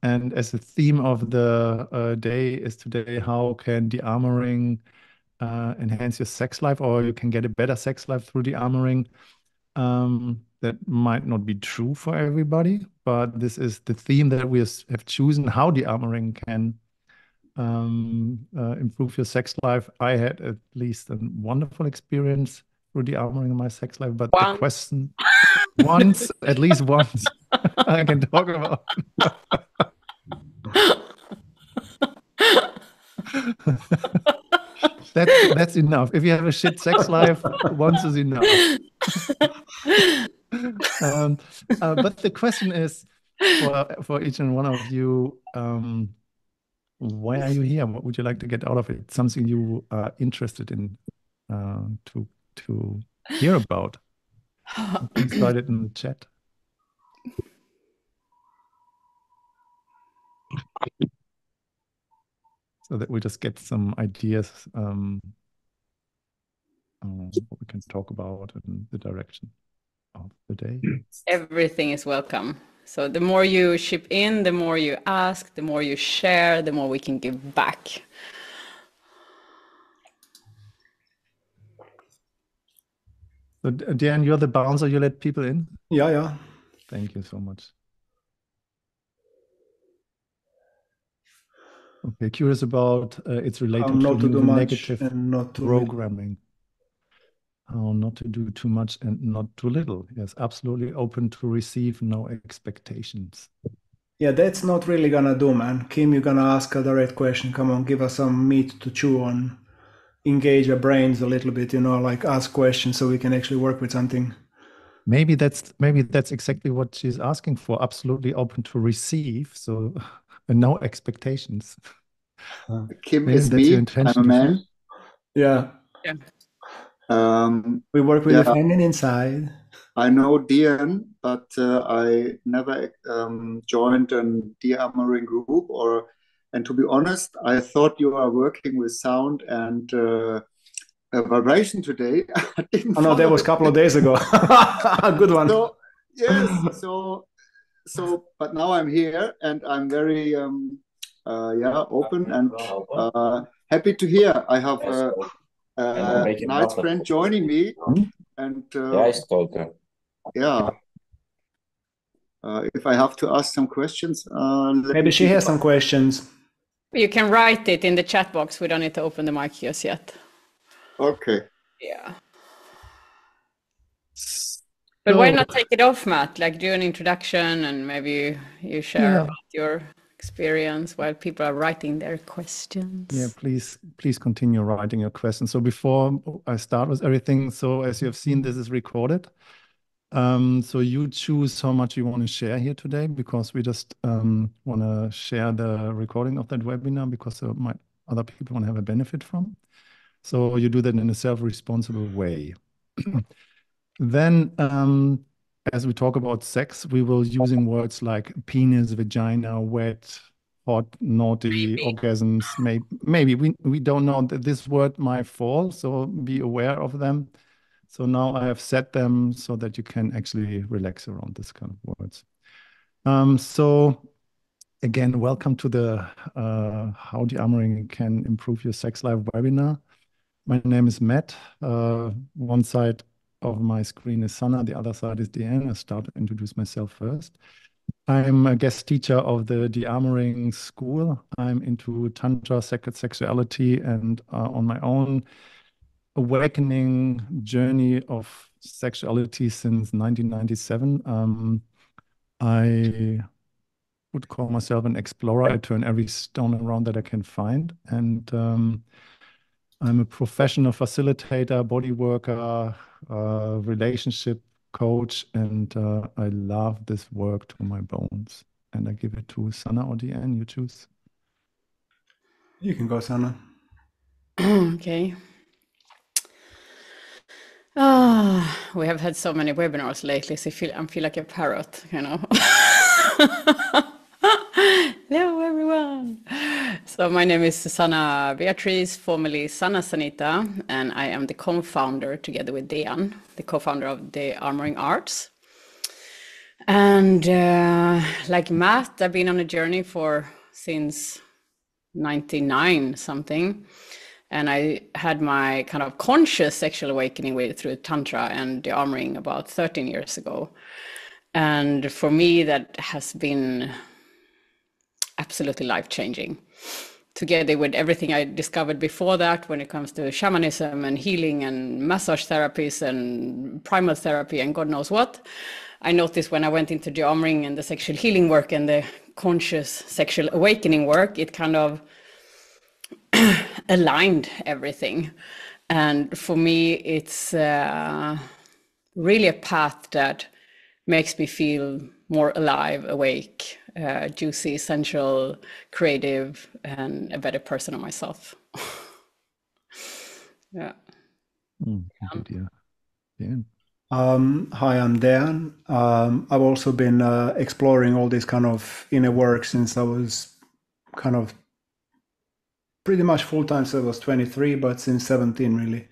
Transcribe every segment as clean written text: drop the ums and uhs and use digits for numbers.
And as the theme of the day is today, how can Dearmouring enhance your sex life, or you can get a better sex life through Dearmouring? That might not be true for everybody, but this is the theme that we have chosen, how Dearmouring can improve your sex life. I had at least a wonderful experience through Dearmouring in my sex life, but the One. question once, at least once, I can talk about. That's enough. If you have a shit sex life, once is enough. But the question is for each and one of you, why are you here? What would you like to get out of it? Something you are interested in to hear about? Please write it in the chat. So that we just get some ideas what we can talk about in the direction of the day. Everything is welcome. So the more you chip in, the more you ask, the more you share, the more we can give back. So Dan, you're the bouncer, you let people in? Yeah, yeah. Thank you so much. Okay, curious about it's related Not to do the much negative and not too programming. How not to do too much and not too little. Yes, absolutely open to receive, no expectations. Yeah, that's not really gonna do, man. Kim, you're gonna ask a direct question. Come on, give us some meat to chew on. Engage our brains a little bit, like ask questions so we can actually work with something. Maybe that's exactly what she's asking for. Absolutely open to receive, so no expectations. Kim Maybe is that's your me. intention. I'm a man. Yeah. Yeah. We work with the feminine side. I know Dian, but I never joined a Dearmouring group, and to be honest, I thought you are working with sound and vibration today. I didn't Oh no, that was a couple of days ago. A good one. So yes, but now I'm here and I'm very open and happy to hear. I have a nice friend joining me, and if I have to ask some questions, maybe she has some questions. You can write it in the chat box. We don't need to open the mic just yet. Okay. Yeah. But why not take it off, Matt? Like do an introduction and maybe you share about your experience while people are writing their questions. Yeah, please continue writing your questions. So before I start with everything, so as you have seen, this is recorded. So you choose how much you want to share here today, because we just want to share the recording of that webinar because other people want to have a benefit from. So you do that in a self-responsible way. Then, as we talk about sex, we will using words like penis, vagina, wet, hot, naughty, orgasms. Maybe we don't know that this word might fall, so be aware of them. So now I have set them so that you can actually relax around this kind of words. So again, welcome to the How Dearmouring Can Improve Your Sex Life webinar. My name is Matt. One side of my screen is Sana, the other side is Deanne. I start to introduce myself first. I'm a guest teacher of the Dearmouring School. I'm into Tantra, sacred sexuality, and on my own awakening journey of sexuality since 1997. I would call myself an explorer. I turn every stone around that I can find. And I'm a professional facilitator, body worker, relationship coach, and I love this work to my bones. And I give it to Sana or Deanne, you choose. You can go, Sana. Okay. We have had so many webinars lately, so I feel like a parrot, Hello, everyone. So my name is Susanna Beatrice, formerly Sanna Sanita, and I am the co-founder together with Dean, the co-founder of the Dearmouring Arts. And like Matt, I've been on a journey since 99 something. And I had my kind of conscious sexual awakening through Tantra and Dearmouring about 13 years ago. And for me, that has been absolutely life-changing. Together with everything I discovered before that, when it comes to shamanism and healing and massage therapies and primal therapy and God knows what, I noticed when I went into Dearmouring and the sexual healing work and the conscious sexual awakening work, it kind of aligned everything. And for me, it's really a path that makes me feel more alive, awake, juicy, sensual, creative, and a better person of myself. Yeah. Thank you, dear. Dan. Hi, I'm Dan. I've also been exploring all this kind of inner work since I was kind of pretty much full time, so I was 23, but since 17 really.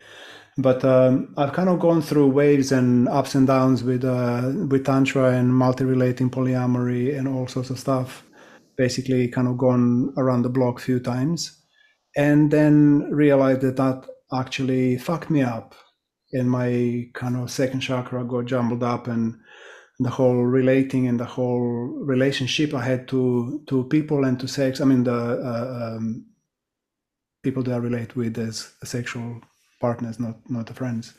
But I've kind of gone through waves and ups and downs with tantra and multi-relating polyamory and all sorts of stuff. Basically, kind of gone around the block a few times, and then realized that that actually fucked me up, and my kind of second chakra got jumbled up, and the whole relating and the whole relationship I had to people and to sex. I mean the people that I relate with as sexual partners, not the friends.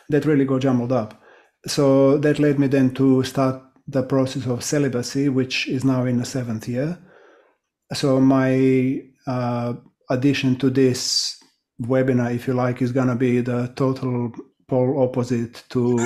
That really got jumbled up. So that led me then to start the process of celibacy, which is now in the 7th year. So my addition to this webinar, if you like, is going to be the total pole opposite to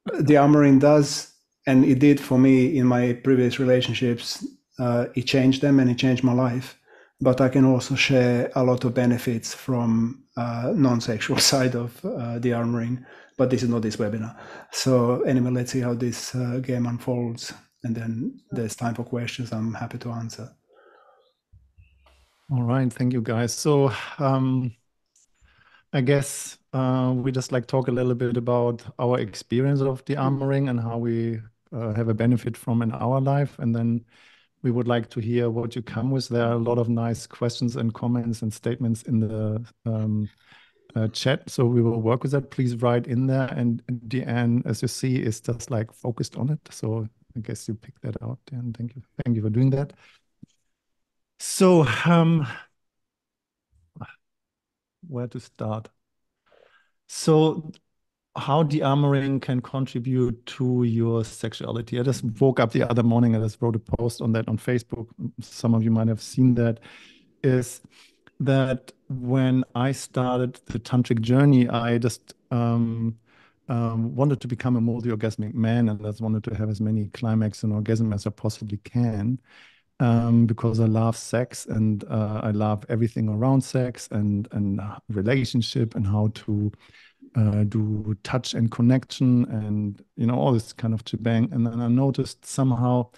Dearmouring does, and it did for me in my previous relationships. It changed them and it changed my life. But I can also share a lot of benefits from non-sexual side of Dearmouring. But this is not this webinar. So anyway, let's see how this game unfolds, and then there's time for questions. I'm happy to answer. All right, thank you, guys. So I guess we just like talk a little bit about our experience of Dearmouring and how we have a benefit from in our life, and then we would like to hear what you come with. There are a lot of nice questions and comments and statements in the chat, so we will work with that. Please write in there, and Deanne, as you see, is just like focused on it. So I guess you picked that out, and thank you for doing that. So where to start? So how Dearmouring can contribute to your sexuality. I just woke up the other morning and just wrote a post on that on Facebook. Some of you might have seen that. Is that when I started the tantric journey, I just wanted to become a multi-orgasmic man, and just wanted to have as many climax and orgasm as I possibly can, because I love sex, and I love everything around sex and relationship and how to do touch and connection and all this kind of shebang. And then I noticed somehow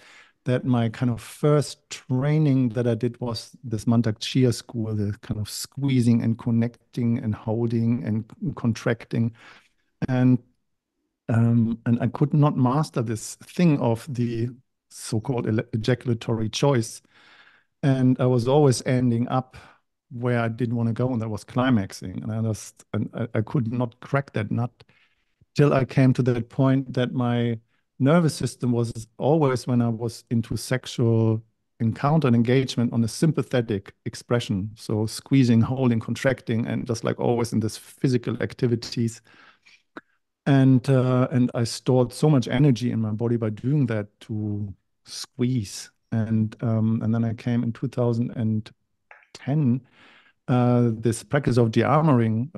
that my kind of first training that I did was this Mantak Chia school, the kind of squeezing and connecting and holding and contracting. And I could not master this thing of the so-called ejaculatory choice. And I was always ending up where I didn't want to go, and that was climaxing. And I could not crack that nut till I came to that point that my nervous system was always, when I was into sexual encounter and engagement, on a sympathetic expression. So squeezing, holding, contracting, and just like always in this physical activities. And I stored so much energy in my body by doing that, to squeeze. And then I came in 2010. This practice of Dearmouring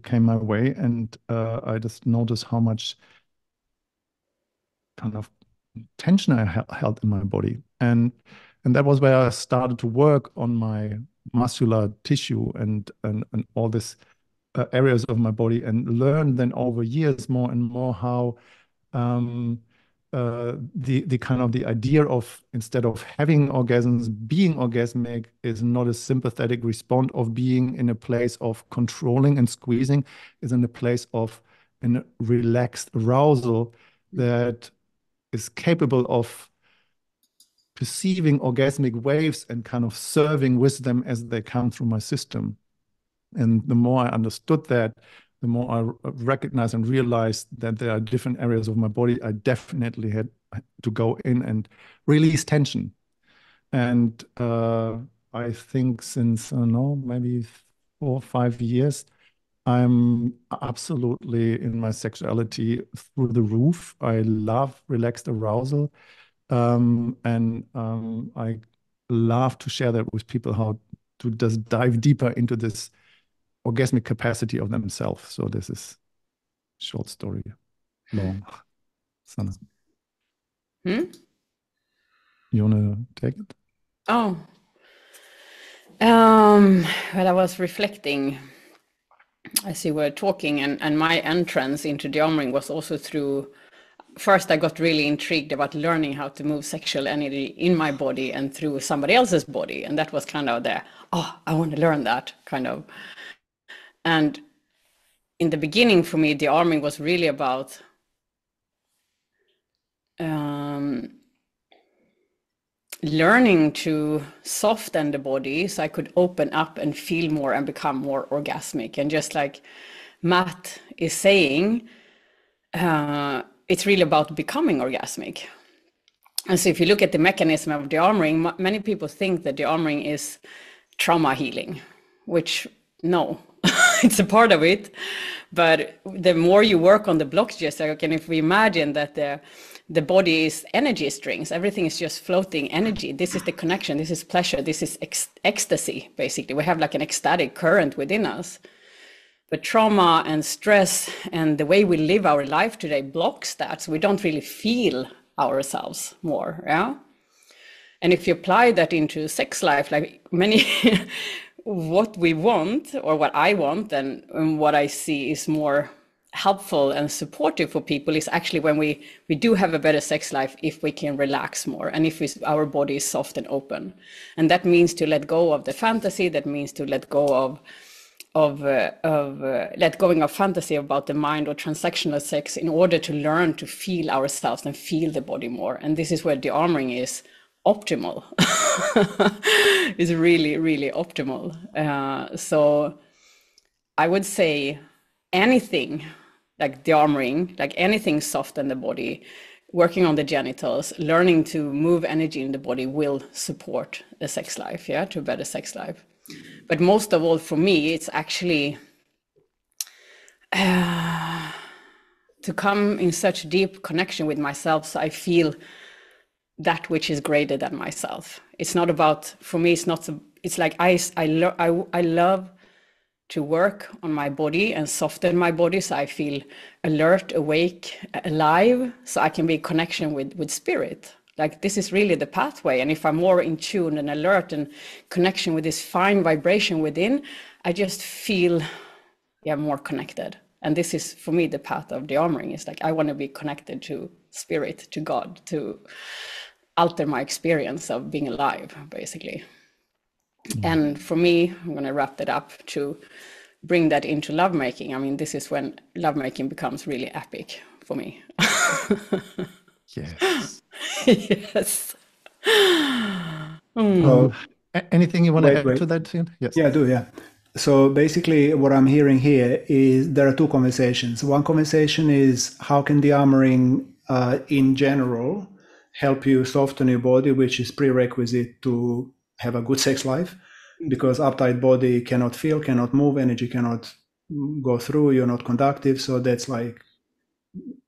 came my way, and I just noticed how much kind of tension I held in my body, and that was where I started to work on my muscular tissue and all these areas of my body, and learned then over years more and more how the kind of the idea of, instead of having orgasms, being orgasmic is not a sympathetic response of being in a place of controlling and squeezing, is in a place of a relaxed arousal that is capable of perceiving orgasmic waves and kind of serving with them as they come through my system. And the more I understood that, the more I recognized and realized that there are different areas of my body I definitely had to go in and release tension. And I think since, I don't know, maybe 4 or 5 years, I'm absolutely in my sexuality through the roof. I love relaxed arousal. I love to share that with people, how to just dive deeper into this orgasmic capacity of themselves. So this is short story, long. Sana, you want to take it? Oh, well, I was reflecting as you were talking, and my entrance into Dearmouring was also through. First, I got really intrigued about learning how to move sexual energy in my body and through somebody else's body, and that was kind of I want to learn that kind of. And in the beginning, for me, Dearmouring was really about learning to soften the body so I could open up and feel more and become more orgasmic. And just like Matt is saying, it's really about becoming orgasmic. And so if you look at the mechanism of Dearmouring, many people think that Dearmouring is trauma healing, which no, it's a part of it. But the more you work on the blockages, like, and if we imagine that the body is energy strings, everything is just floating energy. This is the connection, this is pleasure, this is ecstasy, basically. We have like an ecstatic current within us. But trauma and stress and the way we live our life today blocks that, so we don't really feel ourselves more, yeah? And if you apply that into sex life, like many, what we want, or what I want, and what I see is more helpful and supportive for people is actually when we do have a better sex life if we can relax more and if our body is soft and open. And that means to let go of the fantasy, that means to let go of let going of fantasy about the mind or transactional sex in order to learn to feel ourselves and feel the body more. And this is where Dearmouring is optimal. Is really, really optimal. So I would say anything like Dearmouring, like anything soft in the body, working on the genitals, learning to move energy in the body will support the sex life, yeah, to a better sex life. But most of all, for me, it's actually to come in such deep connection with myself, so I feel that which is greater than myself. It's not about, for me, it's not, it's like I love to work on my body and soften my body so I feel alert, awake, alive, so I can be in connection with spirit. Like this is really the pathway. And if I'm more in tune and alert and connection with this fine vibration within, I just feel more connected. And this is, for me, the path of Dearmouring. It's like I want to be connected to spirit, to God, to alter my experience of being alive, basically. And for me, I'm going to wrap that up to bring that into lovemaking. I mean, this is when lovemaking becomes really epic for me. Yes. Yes. Anything you want to add to that, Ian? Yes. Yeah, I do, yeah. So basically what I'm hearing here is there are two conversations. One conversation is how can Dearmouring in general help you soften your body, which is prerequisite to have a good sex life, because uptight body cannot feel, cannot move, energy cannot go through, you're not conductive. So that's like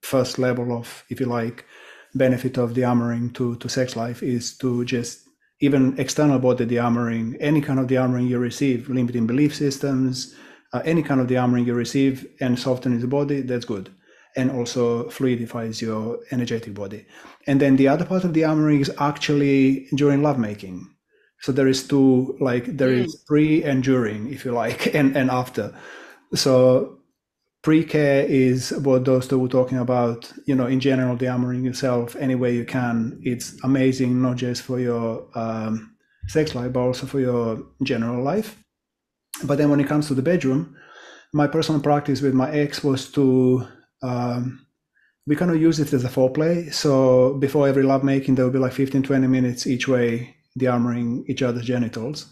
first level of, if you like, benefit of Dearmouring to sex life is to just even external body Dearmouring, any kind of Dearmouring you receive, limiting belief systems, any kind of Dearmouring you receive and softens the body, that's good. And also fluidifies your energetic body. And then the other part of Dearmouring is actually during lovemaking. So there is two, like there is pre and during, if you like, and after. So pre-care is what those two were talking about, you know, in general, Dearmouring yourself any way you can. It's amazing, not just for your sex life, but also for your general life. But then when it comes to the bedroom, my personal practice with my ex was to we kind of use it as a foreplay. So before every lovemaking, there will be like 15-20 minutes each way, dearmoring each other's genitals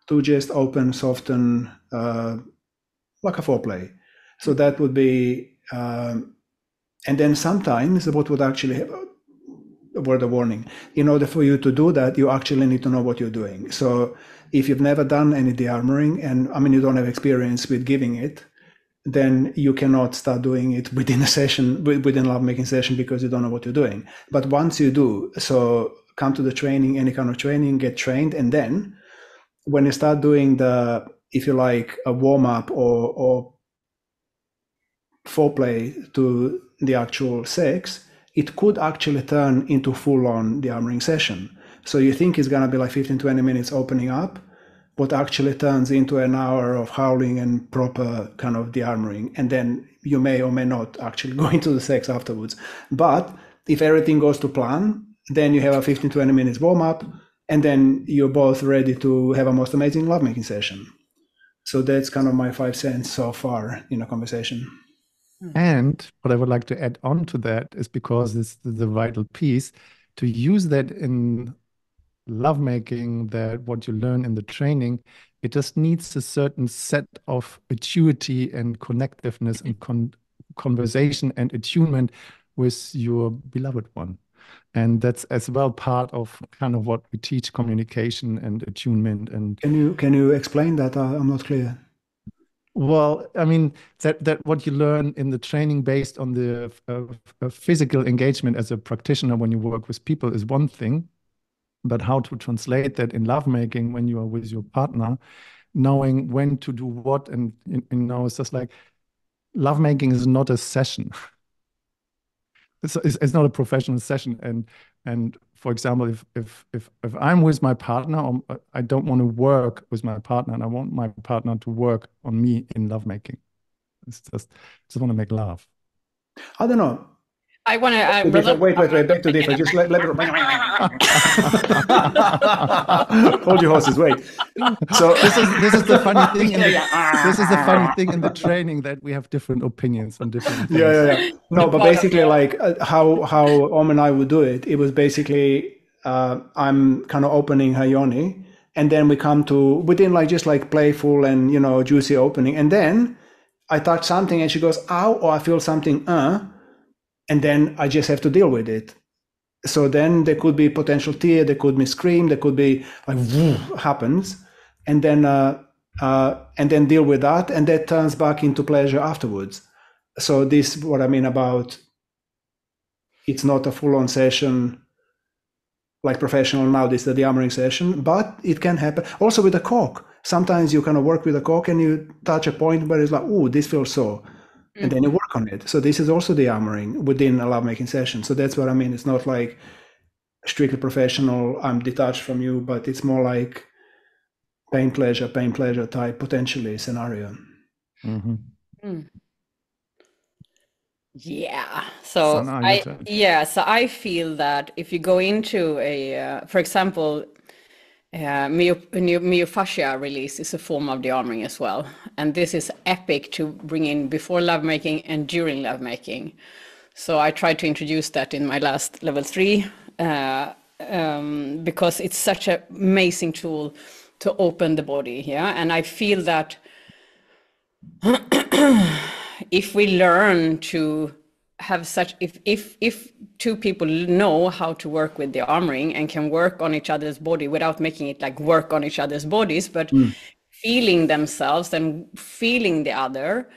to just open, soften, like a foreplay. So that would be, and then sometimes what would actually, a word of warning, in order for you to do that, you actually need to know what you're doing. So if you've never done any dearmoring, and I mean, you don't have experience with giving it, then you cannot start doing it within a session, within a lovemaking session, because you don't know what you're doing. But once you do, so come to the training, any kind of training, get trained, and then when you start doing the, if you like, a warm-up or foreplay to the actual sex, it could actually turn into full-on dearmoring session. So you think it's going to be like 15-20 minutes opening up, what actually turns into an hour of howling and proper kind of dearmoring, and then you may or may not actually go into the sex afterwards. But if everything goes to plan, then you have a 15-20 minutes warm-up, and then you're both ready to have a most amazing lovemaking session. So that's kind of my 5 cents so far in a conversation. And what I would like to add on to that is, because it's the vital piece, to use that in lovemaking, that what you learn in the training, it just needs a certain set of acuity and connectiveness and conversation and attunement with your beloved one. And that's as well part of kind of what we teach, communication and attunement. And can you explain that? I'm not clear. well, I mean, that what you learn in the training based on the physical engagement as a practitioner when you work with people is one thing, but how to translate that in lovemaking when you are with your partner, knowing when to do what, and you know, it's just like lovemaking is not a session. It's not a professional session, and for example, if I'm with my partner, I don't want to work with my partner, and I want my partner to work on me in lovemaking. It's just want to make love. I don't know. I want to wait, back to different. Just let hold your horses. Wait. So this is the funny thing. This is the funny thing in the training, that we have different opinions on different things. Yeah. No, but basically, like how Om and I would do it. It was basically I'm kind of opening her yoni, and then we come to within like just like playful and, you know, juicy opening, and then I touch something and she goes ow, or I feel something and then I just have to deal with it. So then there could be potential tear, there could be scream, there could be like happens, and then deal with that, and that turns back into pleasure afterwards. So this is what I mean about it's not a full-on session like professional now. This is the dearmoring session, but it can happen also with a cock. Sometimes you kind of work with a cock and you touch a point where it's like, oh, this feels so. And then you work on it. So this is also dearmoring within a lovemaking session. So that's what I mean. It's not like strictly professional, I'm detached from you, but it's more like pain pleasure type potentially scenario. Mm-hmm. Yeah. So I feel that if you go into a, for example, myofascia release is a form of dearmoring as well, and this is epic to bring in before lovemaking and during lovemaking. So I tried to introduce that in my last level 3 because it's such an amazing tool to open the body. Yeah, and I feel that if we learn to have such, if two people know how to work with the dearmoring and can work on each other's body without making it like work on each other's bodies, but feeling themselves and feeling the other,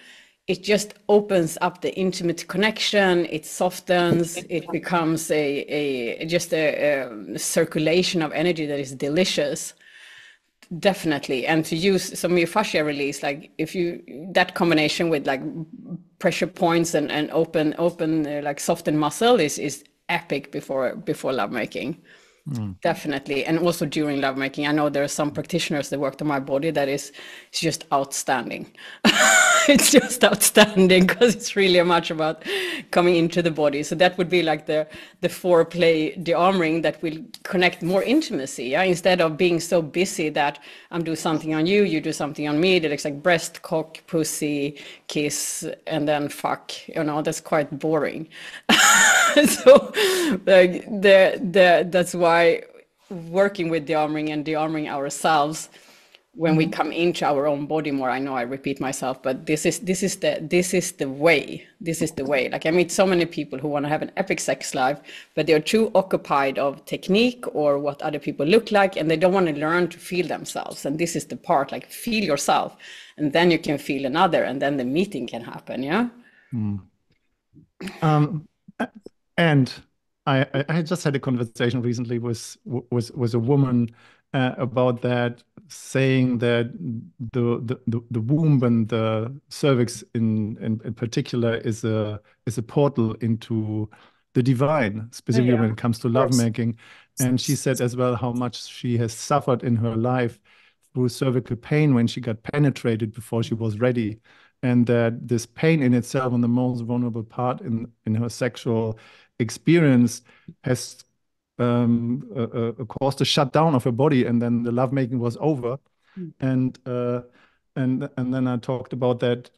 it just opens up the intimate connection. It softens. It becomes a circulation of energy that is delicious. Definitely. And to use some myofascia release, like if you, that combination with like pressure points and open like softened muscle is epic before lovemaking. Definitely. And also during lovemaking. I know there are some practitioners that worked on my body that is just outstanding. it's just outstanding because it's really much about coming into the body. So that would be like the foreplay dearmoring that will connect more intimacy. Yeah? Instead of being so busy that I'm doing something on you, you do something on me. That looks like breast, cock, pussy, kiss, and then fuck. You know, that's quite boring. So like that's why working with dearmoring and dearmoring ourselves when we come into our own body more. I know I repeat myself, but this is the way. This is the way. Like I meet so many people who want to have an epic sex life, but they're too occupied of technique or what other people look like, and they don't want to learn to feel themselves. And this is the part, like feel yourself, and then you can feel another, and then the meeting can happen. Yeah. And I just had a conversation recently with a woman about that, saying that the womb and the cervix in particular is a portal into the divine, specifically when it comes to lovemaking. And she said as well how much she has suffered in her life through cervical pain when she got penetrated before she was ready. And that this pain in itself, on the most vulnerable part in her sexual experience, has caused a shutdown of her body, and then the lovemaking was over. And then I talked about that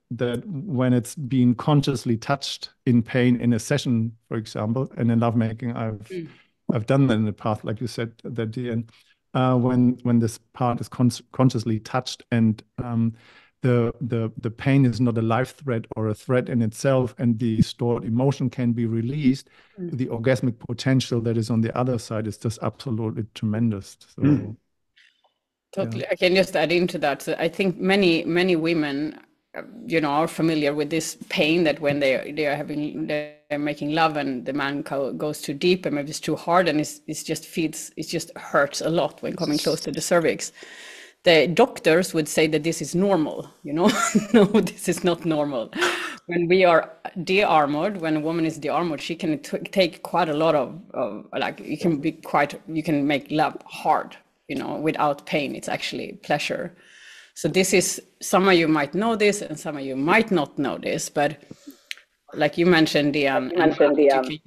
when it's being consciously touched in pain in a session, for example, and in lovemaking, I've done that in the past, like you said, that Dean, when this part is consciously touched, and the pain is not a life threat or a threat in itself, and the stored emotion can be released, the orgasmic potential that is on the other side is just absolutely tremendous. So totally. Yeah. I can just add into that. So I think many women, you know, are familiar with this pain that when they're making love and the man goes too deep and maybe it's too hard, and it just hurts a lot when coming close to the cervix. The doctors would say that this is normal, you know. No, this is not normal. When we are de-armored, when a woman is de-armored, she can take quite a lot of like, you can make love hard, you know, without pain. It's actually pleasure. So this is, some of you might know this and some of you might not know this, but like you mentioned, Dean, you can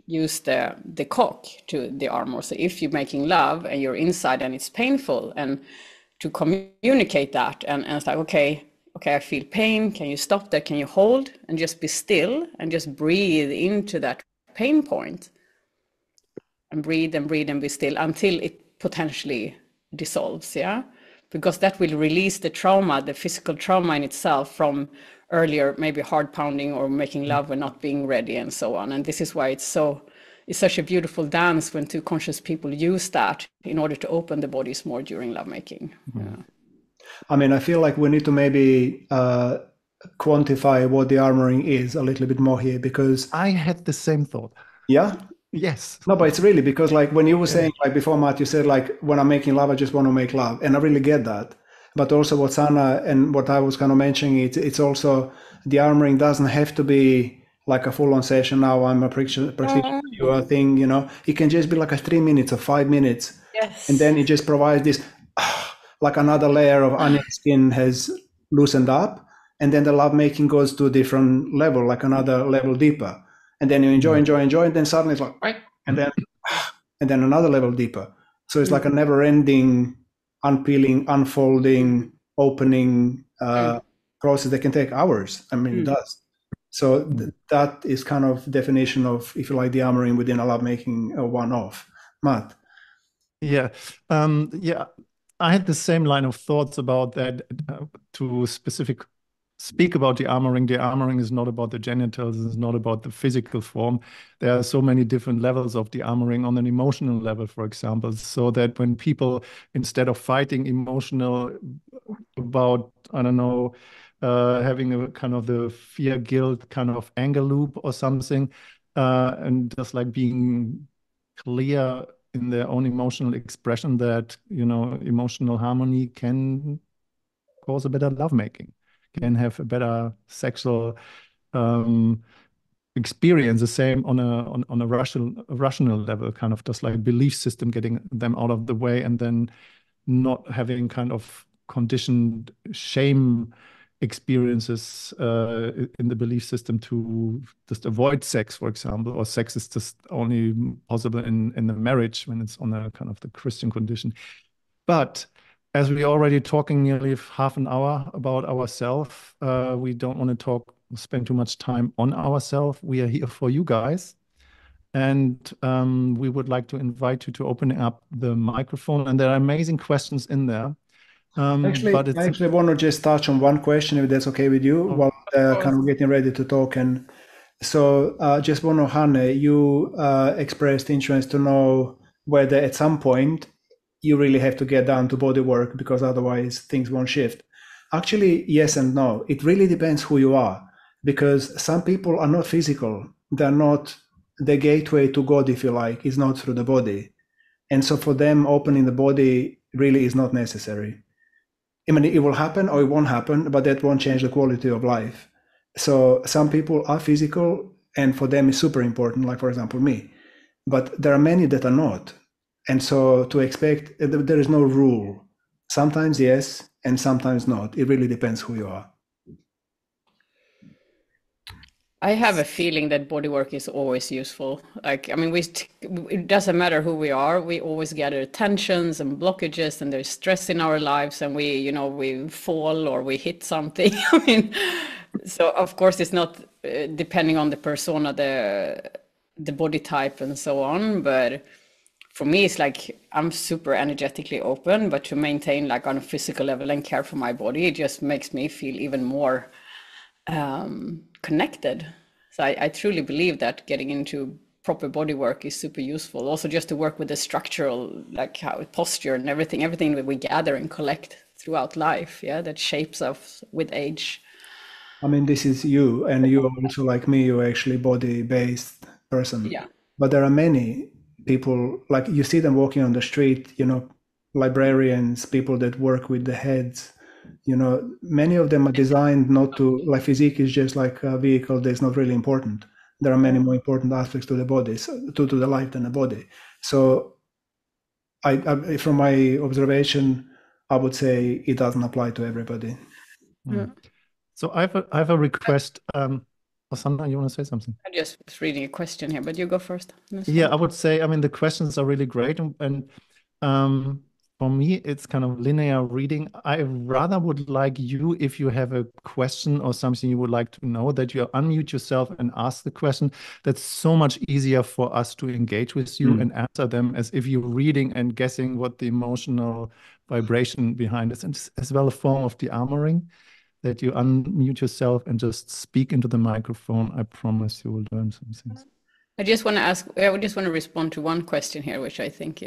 use the cock to de-armor. So if you're making love and you're inside and it's painful, and to communicate that, and it's like, okay, I feel pain. Can you stop that? Can you hold and just be still and just breathe into that pain point, and breathe and be still until it potentially dissolves. Yeah, because that will release the trauma, the physical trauma in itself from earlier, maybe hard pounding or making love when not being ready and so on. And this is why it's such a beautiful dance when two conscious people use that in order to open the bodies more during lovemaking. Yeah. I mean, I feel like we need to maybe quantify what the armoring is a little bit more here, because I had the same thought. Yeah? Yes. No, but it's really, because like when you were saying, like before, Matt, you said like, when I'm making love, I just want to make love. And I really get that. But also what Sanna and what I was kind of mentioning, it's also, the armoring doesn't have to be like a full-on session. Now I'm a practitioner, you are a thing, you know. It can just be like a 3 minutes or 5 minutes. Yes. And then it just provides this, like another layer of onion skin has loosened up. And then the lovemaking goes to a different level, like another level deeper. And then you enjoy, and then suddenly it's like, and then another level deeper. So it's like a never-ending unpeeling, unfolding, opening process that can take hours. I mean, it does. So that is kind of definition of, if you like, the armoring within a lovemaking one-off. Matt? Yeah. I had the same line of thoughts about that. To speak about the armoring. The armoring is not about the genitals. It's not about the physical form. There are so many different levels of the armoring on an emotional level, for example, so that when people, instead of fighting emotional about, I don't know, having a kind of the fear, guilt kind of anger loop or something, and just like being clear in their own emotional expression, that, you know, emotional harmony can cause a better lovemaking, can have a better sexual experience. The same on a rational level, kind of just like belief system, getting them out of the way, and then not having kind of conditioned shame, kind of attachment, kind of, experiences in the belief system to just avoid sex, for example, or sex is just only possible in a marriage when it's on a kind of the Christian condition. But as we already talking nearly half an hour about ourselves, we don't want to spend too much time on ourselves. We are here for you guys. And we would like to invite you to open up the microphone. And there are amazing questions in there. Actually, but I actually want to just touch on one question, if that's okay with you, while kind of getting ready to talk. And so just want to, Hanne, you expressed interest to know whether at some point you really have to get down to body work because otherwise things won't shift. Actually, yes and no. It really depends who you are, because some people are not physical. They're not, the gateway to God, if you like, is not through the body. And so for them, opening the body really is not necessary. I mean, it will happen or it won't happen, but that won't change the quality of life. So some people are physical, and for them it's super important, like for example me. But there are many that are not. And so to expect, there is no rule. Sometimes yes, and sometimes not. It really depends who you are. I have a feeling that bodywork is always useful. Like, I mean, it doesn't matter who we are. We always gather tensions and blockages, and there's stress in our lives, and we fall or we hit something. I mean, so of course it's not depending on the persona, the body type and so on. But for me, it's like I'm super energetically open, but to maintain like on a physical level and care for my body, it just makes me feel even more connected. So I truly believe that getting into proper body work is super useful. Also just to work with the structural, like how posture and everything that we gather and collect throughout life, yeah, that shapes us with age. I mean, this is you, and you are also like me, you're actually body-based person. Yeah. But there are many people, like you see them walking on the street, librarians, people that work with the heads. Many of them are designed not to, like physique is just like a vehicle that's not really important. There are many more important aspects to the body, to the life than the body. So I from my observation, I would say it doesn't apply to everybody. Yeah. So I have a request. Sandra, you want to say something? I just was reading a question here, but you go first. Yeah, I would say, I mean, the questions are really great. And for me, it's kind of linear reading. I rather would like you, if you have a question or something you would like to know, that you unmute yourself and ask the question. That's so much easier for us to engage with you and answer them as if you're reading and guessing what the emotional vibration behind it is. And as well a form of Dearmouring, that you unmute yourself and just speak into the microphone. I promise you will learn some things. I just want to ask, I would just want to respond to one question here, which I think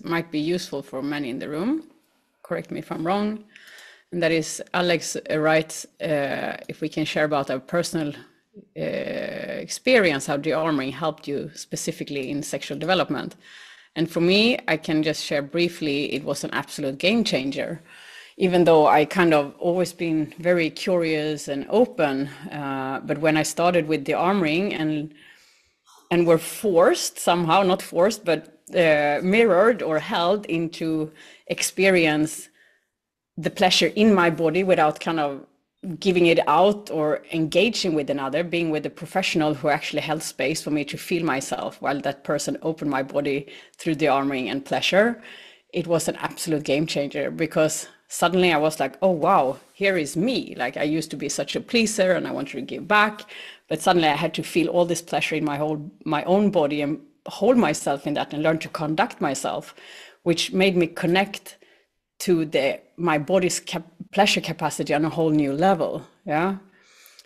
might be useful for many in the room. Correct me if I'm wrong. And that is, Alex writes, if we can share about our personal experience, how Dearmouring helped you specifically in sexual development. And for me, I can just share briefly, it was an absolute game changer. Even though I kind of always been very curious and open, but when I started with Dearmouring and were forced somehow, not forced, but mirrored or held into experience the pleasure in my body without kind of giving it out or engaging with another, being with a professional who actually held space for me to feel myself while that person opened my body through Dearmouring and pleasure. It was an absolute game changer, because suddenly I was like, oh, wow, here is me. Like I used to be such a pleaser and I wanted to give back, but suddenly I had to feel all this pleasure in my own body and hold myself in that and learn to conduct myself, which made me connect to my body's pleasure capacity on a whole new level. Yeah.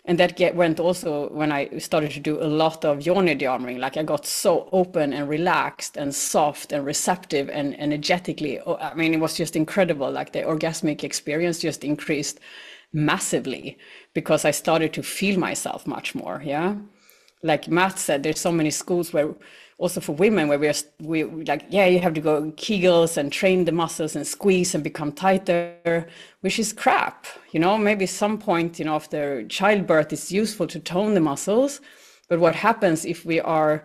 And that went also when I started to do a lot of yoni Dearmouring. Like I got so open and relaxed and soft and receptive and energetically. I mean, it was just incredible. Like the orgasmic experience just increased massively because I started to feel myself much more. Yeah. Like Matt said, there's so many schools where also for women where we like, yeah, you have to go Kegels and train the muscles and squeeze and become tighter, which is crap. Maybe some point, after childbirth, it's useful to tone the muscles. But what happens if we are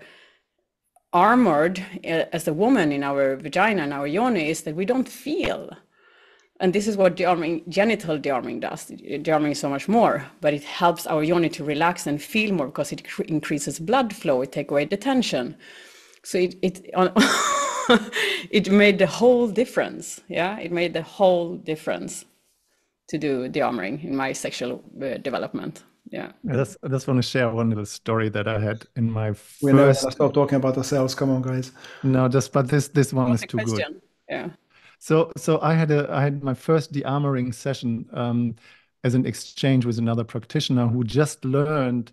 armored as a woman in our vagina and our yoni is that we don't feel. And this is what dearming, genital dearming does. Dearming is so much more, but it helps our yoni to relax and feel more because it increases blood flow. It takes away the tension. So it made the whole difference. Yeah, it made the whole difference to do dearming in my sexual development. Yeah. I just want to share one little story that I had in my We're never first. gonna stop talking about ourselves. Come on, guys. No, but this one is too good. Yeah. So I had my first dearmoring session as an exchange with another practitioner who just learned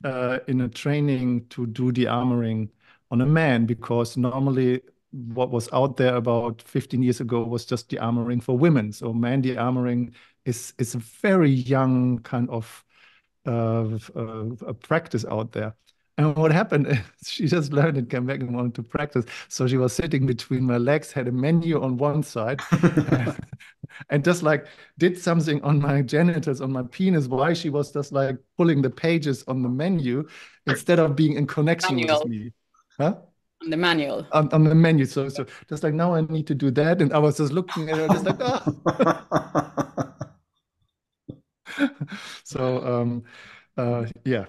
in a training to do dearmoring on a man, because normally what was out there about 15 years ago was just dearmoring for women. So man dearmoring is a very young kind of a practice out there. And what happened is she just learned and came back and wanted to practice. So she was sitting between my legs, had a menu on one side, and just like did something on my genitals, on my penis, while she was just like pulling the pages on the menu instead of being in connection with me. Huh? On the manual. On the menu. So just like, now I need to do that. And I was just looking at her just like, oh. So yeah.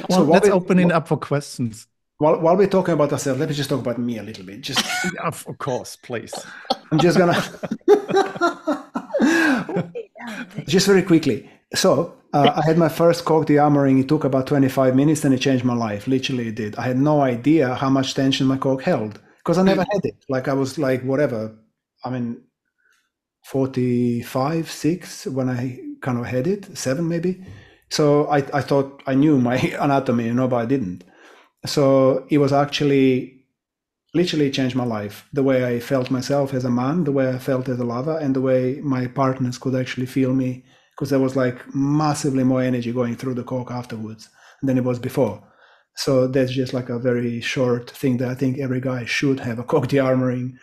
Well, so let's open it up for questions. While we're talking about ourselves, let me just talk about me a little bit. Just of course, please. I'm just gonna just very quickly. So I had my first cock dearmoring. It took about 25 minutes, and it changed my life. Literally, it did. I had no idea how much tension my cock held because I never had it. Like I was like whatever. I mean, 45, 6 when I kind of had it, 7 maybe. So I thought I knew my anatomy, but I didn't. So it was actually literally changed my life. The way I felt myself as a man, the way I felt as a lover, and the way my partners could actually feel me, because there was like massively more energy going through the cock afterwards than it was before. So that's just like a very short thing that I think every guy should have, a cock dearmoring,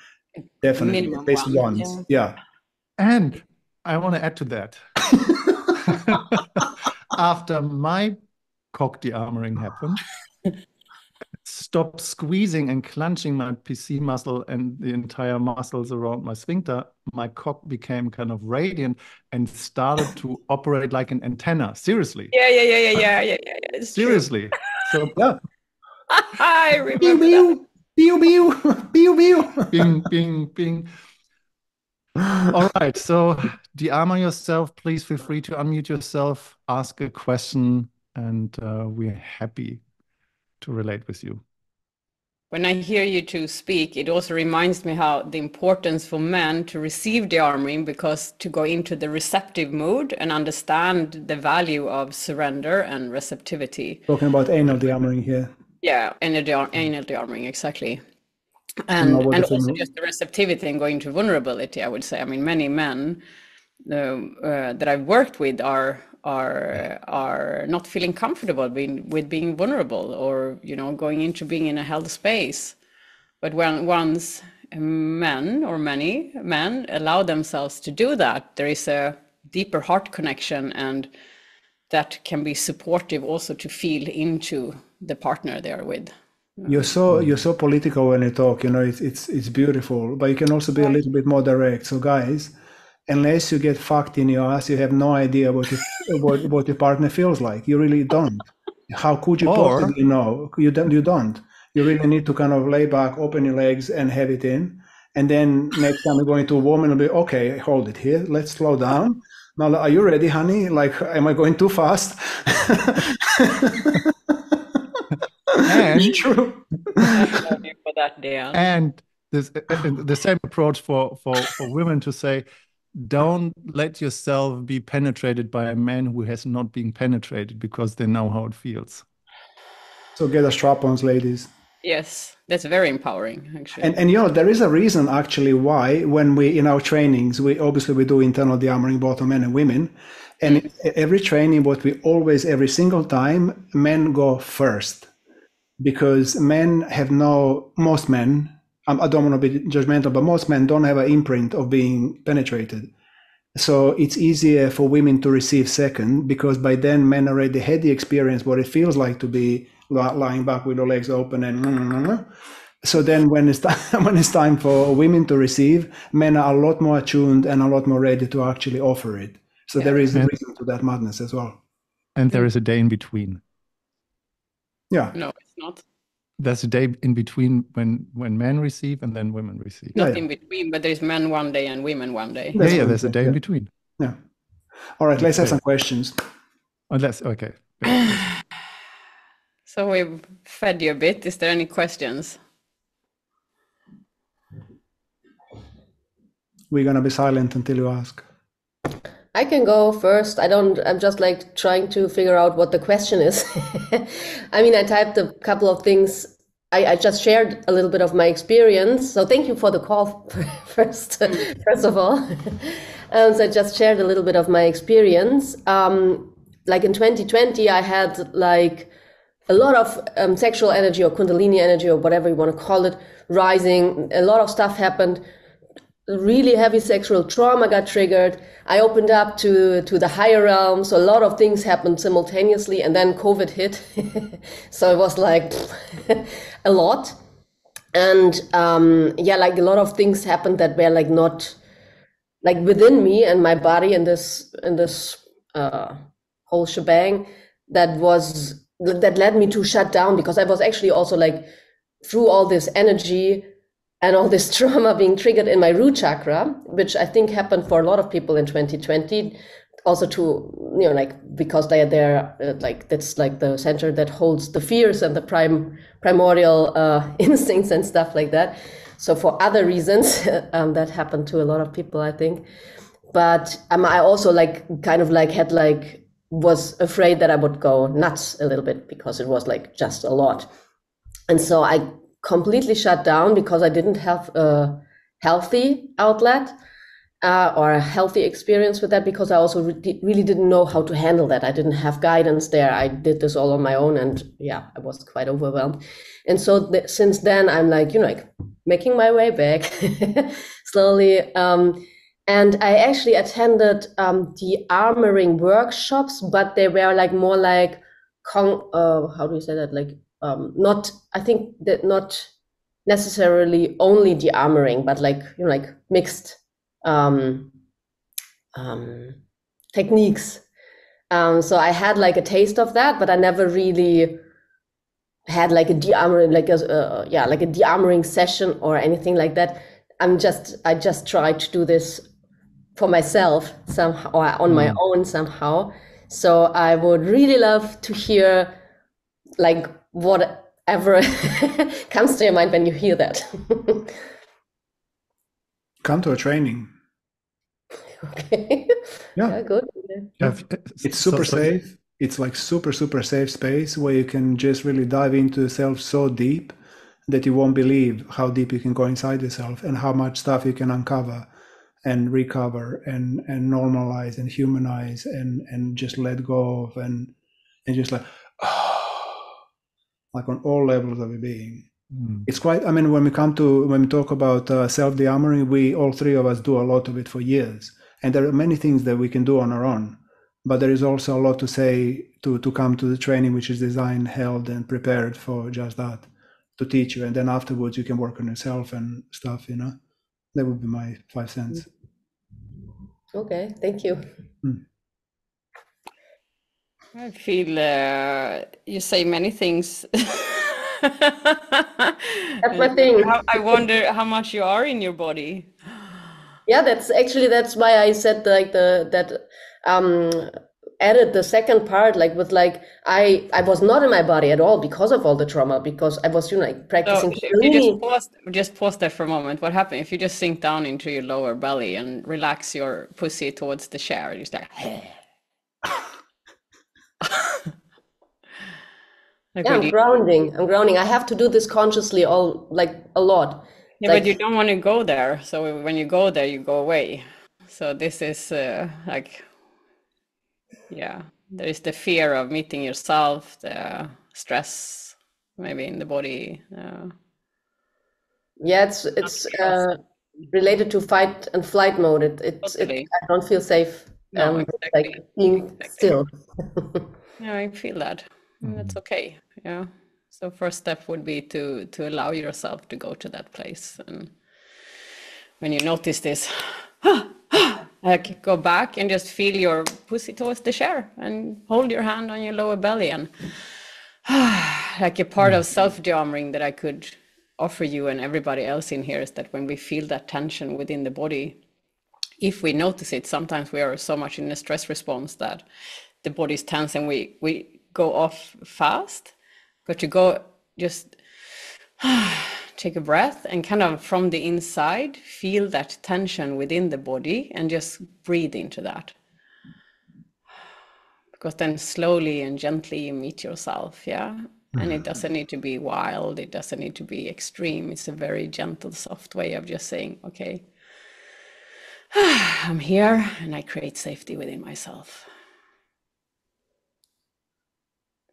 definitely, minimum at least one. once. Yeah. And I want to add to that. After my cock dearmoring happened, stopped squeezing and clenching my PC muscle and the entire muscles around my sphincter, my cock became kind of radiant and started to operate like an antenna. Seriously. Yeah. Seriously. So yeah. I remember that. Pew, pew, pew, pew. Bing, bing, bing. All right, so dearmor yourself. Please feel free to unmute yourself, ask a question, and we're happy to relate with you. When I hear you two speak, it also reminds me how the importance for men to receive dearmoring, because to go into the receptive mood and understand the value of surrender and receptivity. Talking about anal dearmoring here. Yeah, anal dearmoring, exactly. And also just the receptivity and going to vulnerability, I would say. I mean, many men that I've worked with are not feeling comfortable with being vulnerable, or going into being in a held space. But once men, or many men, allow themselves to do that, there is a deeper heart connection, and that can be supportive also to feel into the partner they are with. You're so political when you talk. It's beautiful, but you can also be a little bit more direct. So guys, unless you get fucked in your ass, you have no idea what your partner feels like. You really don't. How could you possibly know? You don't. You really need to kind of lay back, open your legs, and have it in. And then next time you're going to a woman, it'll be okay. Hold it here. Let's slow down. Now, are you ready, honey? Like, am I going too fast? And true. For that, and the same approach for women, to say, don't let yourself be penetrated by a man who has not been penetrated, because they know how it feels. So get a strap-ons, ladies. Yes, that's very empowering, actually. And there is a reason actually why, when we in our trainings, we do internal dearmoring both on men and women, and every training, every single time, men go first, because most men, I don't want to be judgmental, but most men don't have an imprint of being penetrated. So it's easier for women to receive second, because by then men already had the experience what it feels like to be lying back with your legs open So then when it's when it's time for women to receive, men are a lot more attuned and a lot more ready to actually offer it. So there is a reason to that madness as well. And there is a day in between. Yeah. No, it's not. There's a day in between when men receive and then women receive. Not in between, but there's men one day and women one day. Yeah, there's a day in between. Yeah. All right, let's have some questions. Okay. So we've fed you a bit. Is there any questions? We're gonna be silent until you ask. I can go first. I'm just like trying to figure out what the question is. I mean, I typed a couple of things. I just shared a little bit of my experience. So thank you for the call first of all. So I just shared a little bit of my experience. Like in 2020, I had like a lot of sexual energy or Kundalini energy or whatever you want to call it rising. A lot of stuff happened. Really heavy sexual trauma got triggered. I opened up to the higher realms. So a lot of things happened simultaneously, and then COVID hit. So it was like a lot. And like a lot of things happened that were like not like within me and my body in this whole shebang that led me to shut down, because I was actually also like through all this energy and all this trauma being triggered in my root chakra, which I think happened for a lot of people in 2020, also to, like, because they're like, that's like the center that holds the fears and the primordial instincts and stuff like that. So for other reasons, that happened to a lot of people, I think. But I also like kind of like had like, was afraid that I would go nuts a little bit, because it was like just a lot. And so I completely shut down, because I didn't have a healthy outlet or a healthy experience with that, because I also really didn't know how to handle that. I didn't have guidance there. I did this all on my own, and I was quite overwhelmed. And so since then, I'm like, like making my way back slowly. And I actually attended the armoring workshops, but they were like more like, how do you say that? Like, not necessarily only the armoring, but like, like mixed techniques. So I had like a taste of that, but I never really had like a de-armoring, like a de-armoring session or anything like that. I just tried to do this for myself somehow, or on my own somehow. So I would really love to hear like whatever comes to your mind when you hear that. Come to a training. Okay. Yeah, good. Yeah. It's super safe. It's like super safe space where you can just really dive into yourself so deep that you won't believe how deep you can go inside yourself, and how much stuff you can uncover and recover and normalize and humanize and just let go of, and just like, like on all levels of your being. It's quite, I mean, when we talk about self-de-armoring, we, all three of us, do a lot of it for years. And there are many things that we can do on our own, but there is also a lot to say to come to the training, which is designed, held, and prepared for just that, to teach you. And then afterwards you can work on yourself and stuff, That would be my 5 cents. Okay, thank you. I feel you say many things. That's my thing. I wonder how much you are in your body. Yeah, that's why I said like added the second part, like with like I was not in my body at all because of all the trauma, because I was like practicing. So if you just pause there for a moment. What happened if you just sink down into your lower belly and relax your pussy towards the chair? You start. Like, I'm grounding. I have to do this consciously a lot. Yeah, but you don't want to go there. So when you go there, you go away. So this is there is the fear of meeting yourself, the stress maybe in the body. It's related to fight and flight mode. I don't feel safe. Exactly. Like being still. Yeah, I feel that. That's okay. Yeah. So first step would be to allow yourself to go to that place. And when you notice this, like go back and just feel your pussy towards the chair and hold your hand on your lower belly. And like a part of self-dearmoring that I could offer you and everybody else in here is that when we feel that tension within the body, if we notice it, sometimes we are so much in a stress response that the body is tense and we go off fast. But to go just take a breath and kind of from the inside feel that tension within the body and just breathe into that. Because then slowly and gently you meet yourself, yeah? And it doesn't need to be wild, it doesn't need to be extreme. It's a very gentle, soft way of just saying, okay, I'm here and I create safety within myself.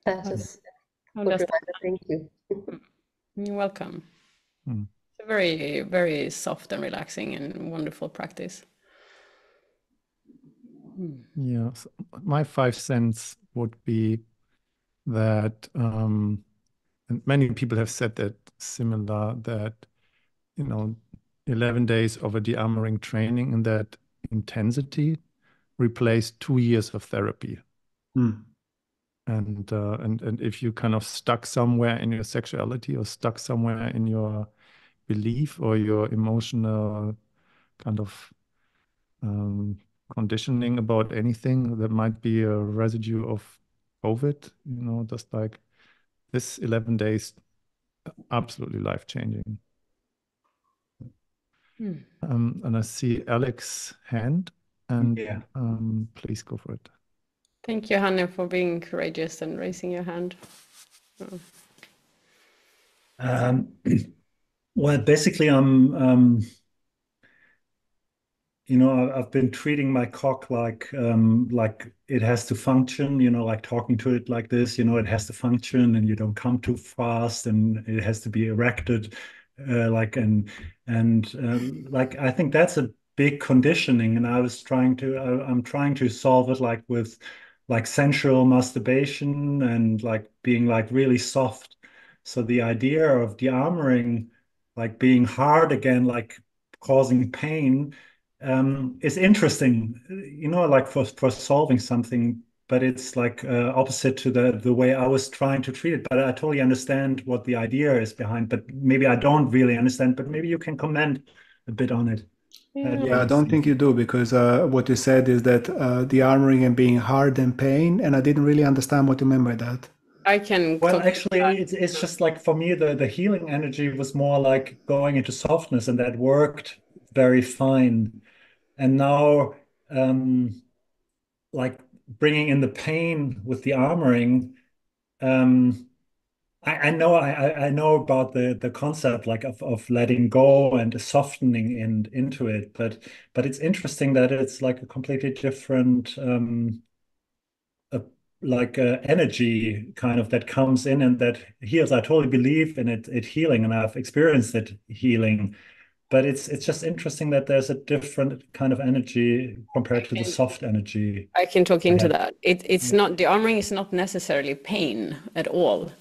That is thank you. You're welcome. It's a very, very soft and relaxing and wonderful practice. Yeah, so my 5 cents would be that, and many people have said that similar, that, 11 days of a dearmoring training in that intensity replaced 2 years of therapy. And if you kind of stuck somewhere in your sexuality or stuck somewhere in your belief or your emotional kind of conditioning about anything, that might be a residue of COVID, just like this 11 days, absolutely life-changing. And I see Alex's hand, and please go for it. Thank you, Hanne, for being courageous and raising your hand. Well, basically, I've been treating my cock like it has to function, like talking to it like this, it has to function and you don't come too fast and it has to be erected, like I think that's a big conditioning, and I'm trying to solve it like with like sensual masturbation and like being like really soft. So the idea of dearmoring, like being hard again, like causing pain, is interesting, like for solving something, but it's like opposite to the way I was trying to treat it. But I totally understand what the idea is behind, but maybe I don't really understand, but maybe you can comment a bit on it. Yeah, I don't think you do, because what you said is that dearmoring and being hard and pain, and I didn't really understand what you meant by that. I can. Well, actually, it's just like for me, the healing energy was more like going into softness, and that worked very fine. And now, like bringing in the pain with the armoring, I know about the concept like of letting go and softening into it, but it's interesting that it's like a completely different energy kind of that comes in and that heals. I totally believe in it healing, and I've experienced it healing. But it's just interesting that there's a different kind of energy compared to the soft energy. I can talk into that. It's not, dearmoring is not necessarily pain at all.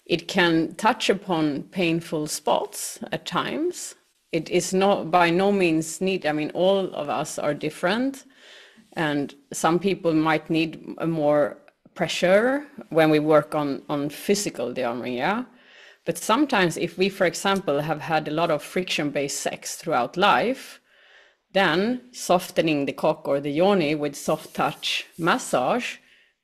It can touch upon painful spots at times. It is not by no means need. I mean, all of us are different, and some people might need a more pressure when we work on physical dearmoring, yeah. But sometimes if we, for example, have had a lot of friction-based sex throughout life, then softening the cock or the yoni with soft touch massage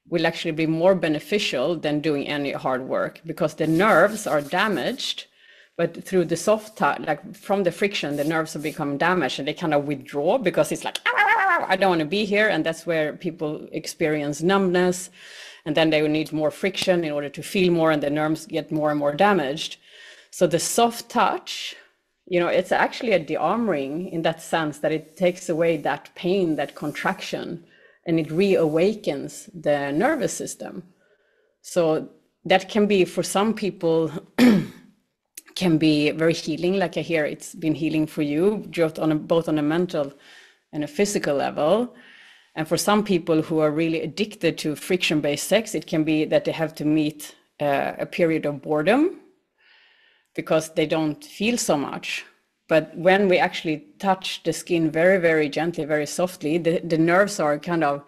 will actually be more beneficial than doing any hard work, because the nerves are damaged, but through the soft touch, like from the friction, the nerves have become damaged and they kind of withdraw because it's like, I don't want to be here. And that's where people experience numbness. And then they will need more friction in order to feel more, and the nerves get more and more damaged. So the soft touch, it's actually a dearmoring in that sense, that it takes away that pain, that contraction, and it reawakens the nervous system. So that can be, for some people, can be very healing. Like I hear it's been healing for you, both on a mental and a physical level. And for some people who are really addicted to friction-based sex, it can be that they have to meet a period of boredom because they don't feel so much. But when we actually touch the skin very, very gently, very softly, the nerves are kind of,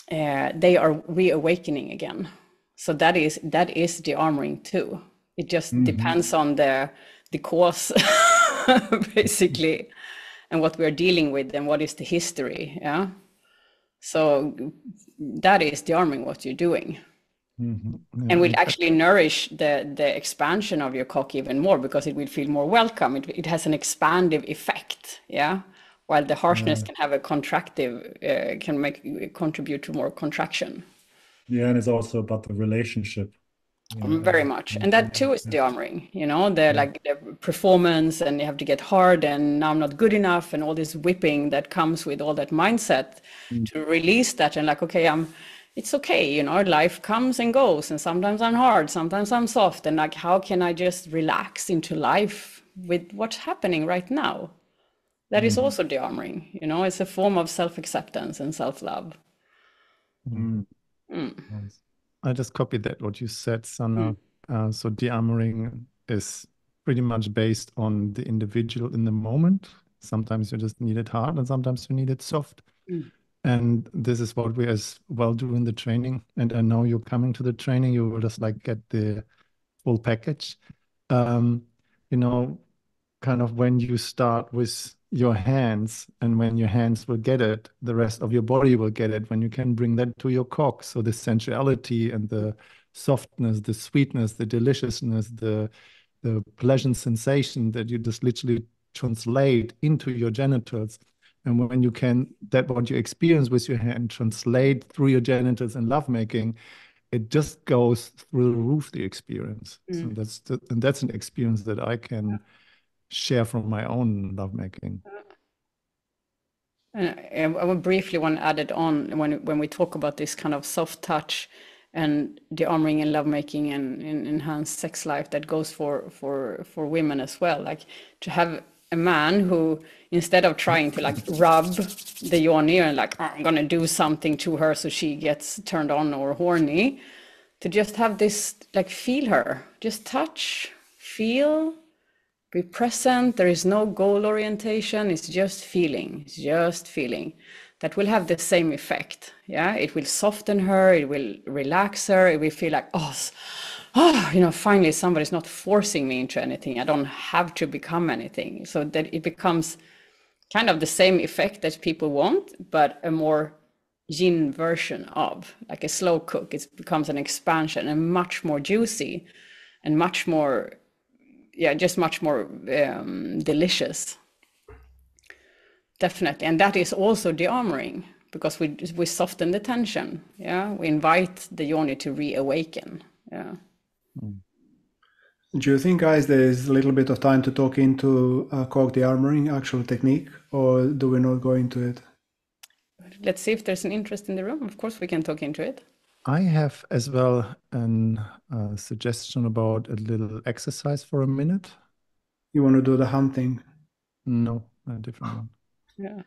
they are reawakening again. So that is dearmoring too. It just depends on the cause, basically, and what we're dealing with and what is the history. Yeah. So that is dearmoring what you're doing. And will actually nourish the expansion of your cock even more because it will feel more welcome. It has an expansive effect, yeah. While the harshness can have a contractive, contribute to more contraction. Yeah, and it's also about the relationship. Very much, and that too is dearmoring. You know, like the performance, and you have to get hard, and now I'm not good enough, and all this whipping that comes with all that mindset. To release that and like, okay, it's okay, you know, life comes and goes, and sometimes I'm hard, sometimes I'm soft, and like, how can I just relax into life with what's happening right now? That is also dearmoring, you know, it's a form of self-acceptance and self-love. Nice. I just copied that, what you said, Sanna. So dearmoring is pretty much based on the individual in the moment. Sometimes you just need it hard and sometimes you need it soft. And this is what we as well do in the training. And I know you're coming to the training, you will just like get the full package. You know, kind of when you start with your hands, and when your hands will get it, the rest of your body will get it. When you can bring that to your cock, so the sensuality and the softness, the sweetness, the deliciousness, the pleasant sensation that you just literally translate into your genitals. And when you can, that what you experience with your hand, translate through your genitals in lovemaking, it just goes through the roof, the experience. So that's an experience that I can share from my own lovemaking. And I would briefly want to add it on when we talk about this kind of soft touch and dearmoring and lovemaking and enhanced sex life, that goes for women as well. Like to have a man who, instead of trying to like rub the yoni and like, oh, I'm gonna do something to her so she gets turned on or horny, to just have this, like, feel her, just touch, feel, be present. There is no goal orientation. It's just feeling. It's just feeling. That will have the same effect. Yeah, it will soften her. It will relax her. It will feel like, you know, finally somebody's not forcing me into anything. I don't have to become anything. So that it becomes kind of the same effect that people want, but a more yin version of, like a slow cook. It becomes an expansion and much more juicy and much more, just much more delicious. Definitely. And that is also dearmoring, because we soften the tension. Yeah, we invite the yoni to reawaken. Yeah. Do you think, guys, there is a little bit of time to talk into cock dearmoring, actual technique, or do we not go into it? Let's see if there's an interest in the room. Of course, we can talk into it. I have as well a suggestion about a little exercise for a minute. You want to do the hunting? No, a different one. Yeah,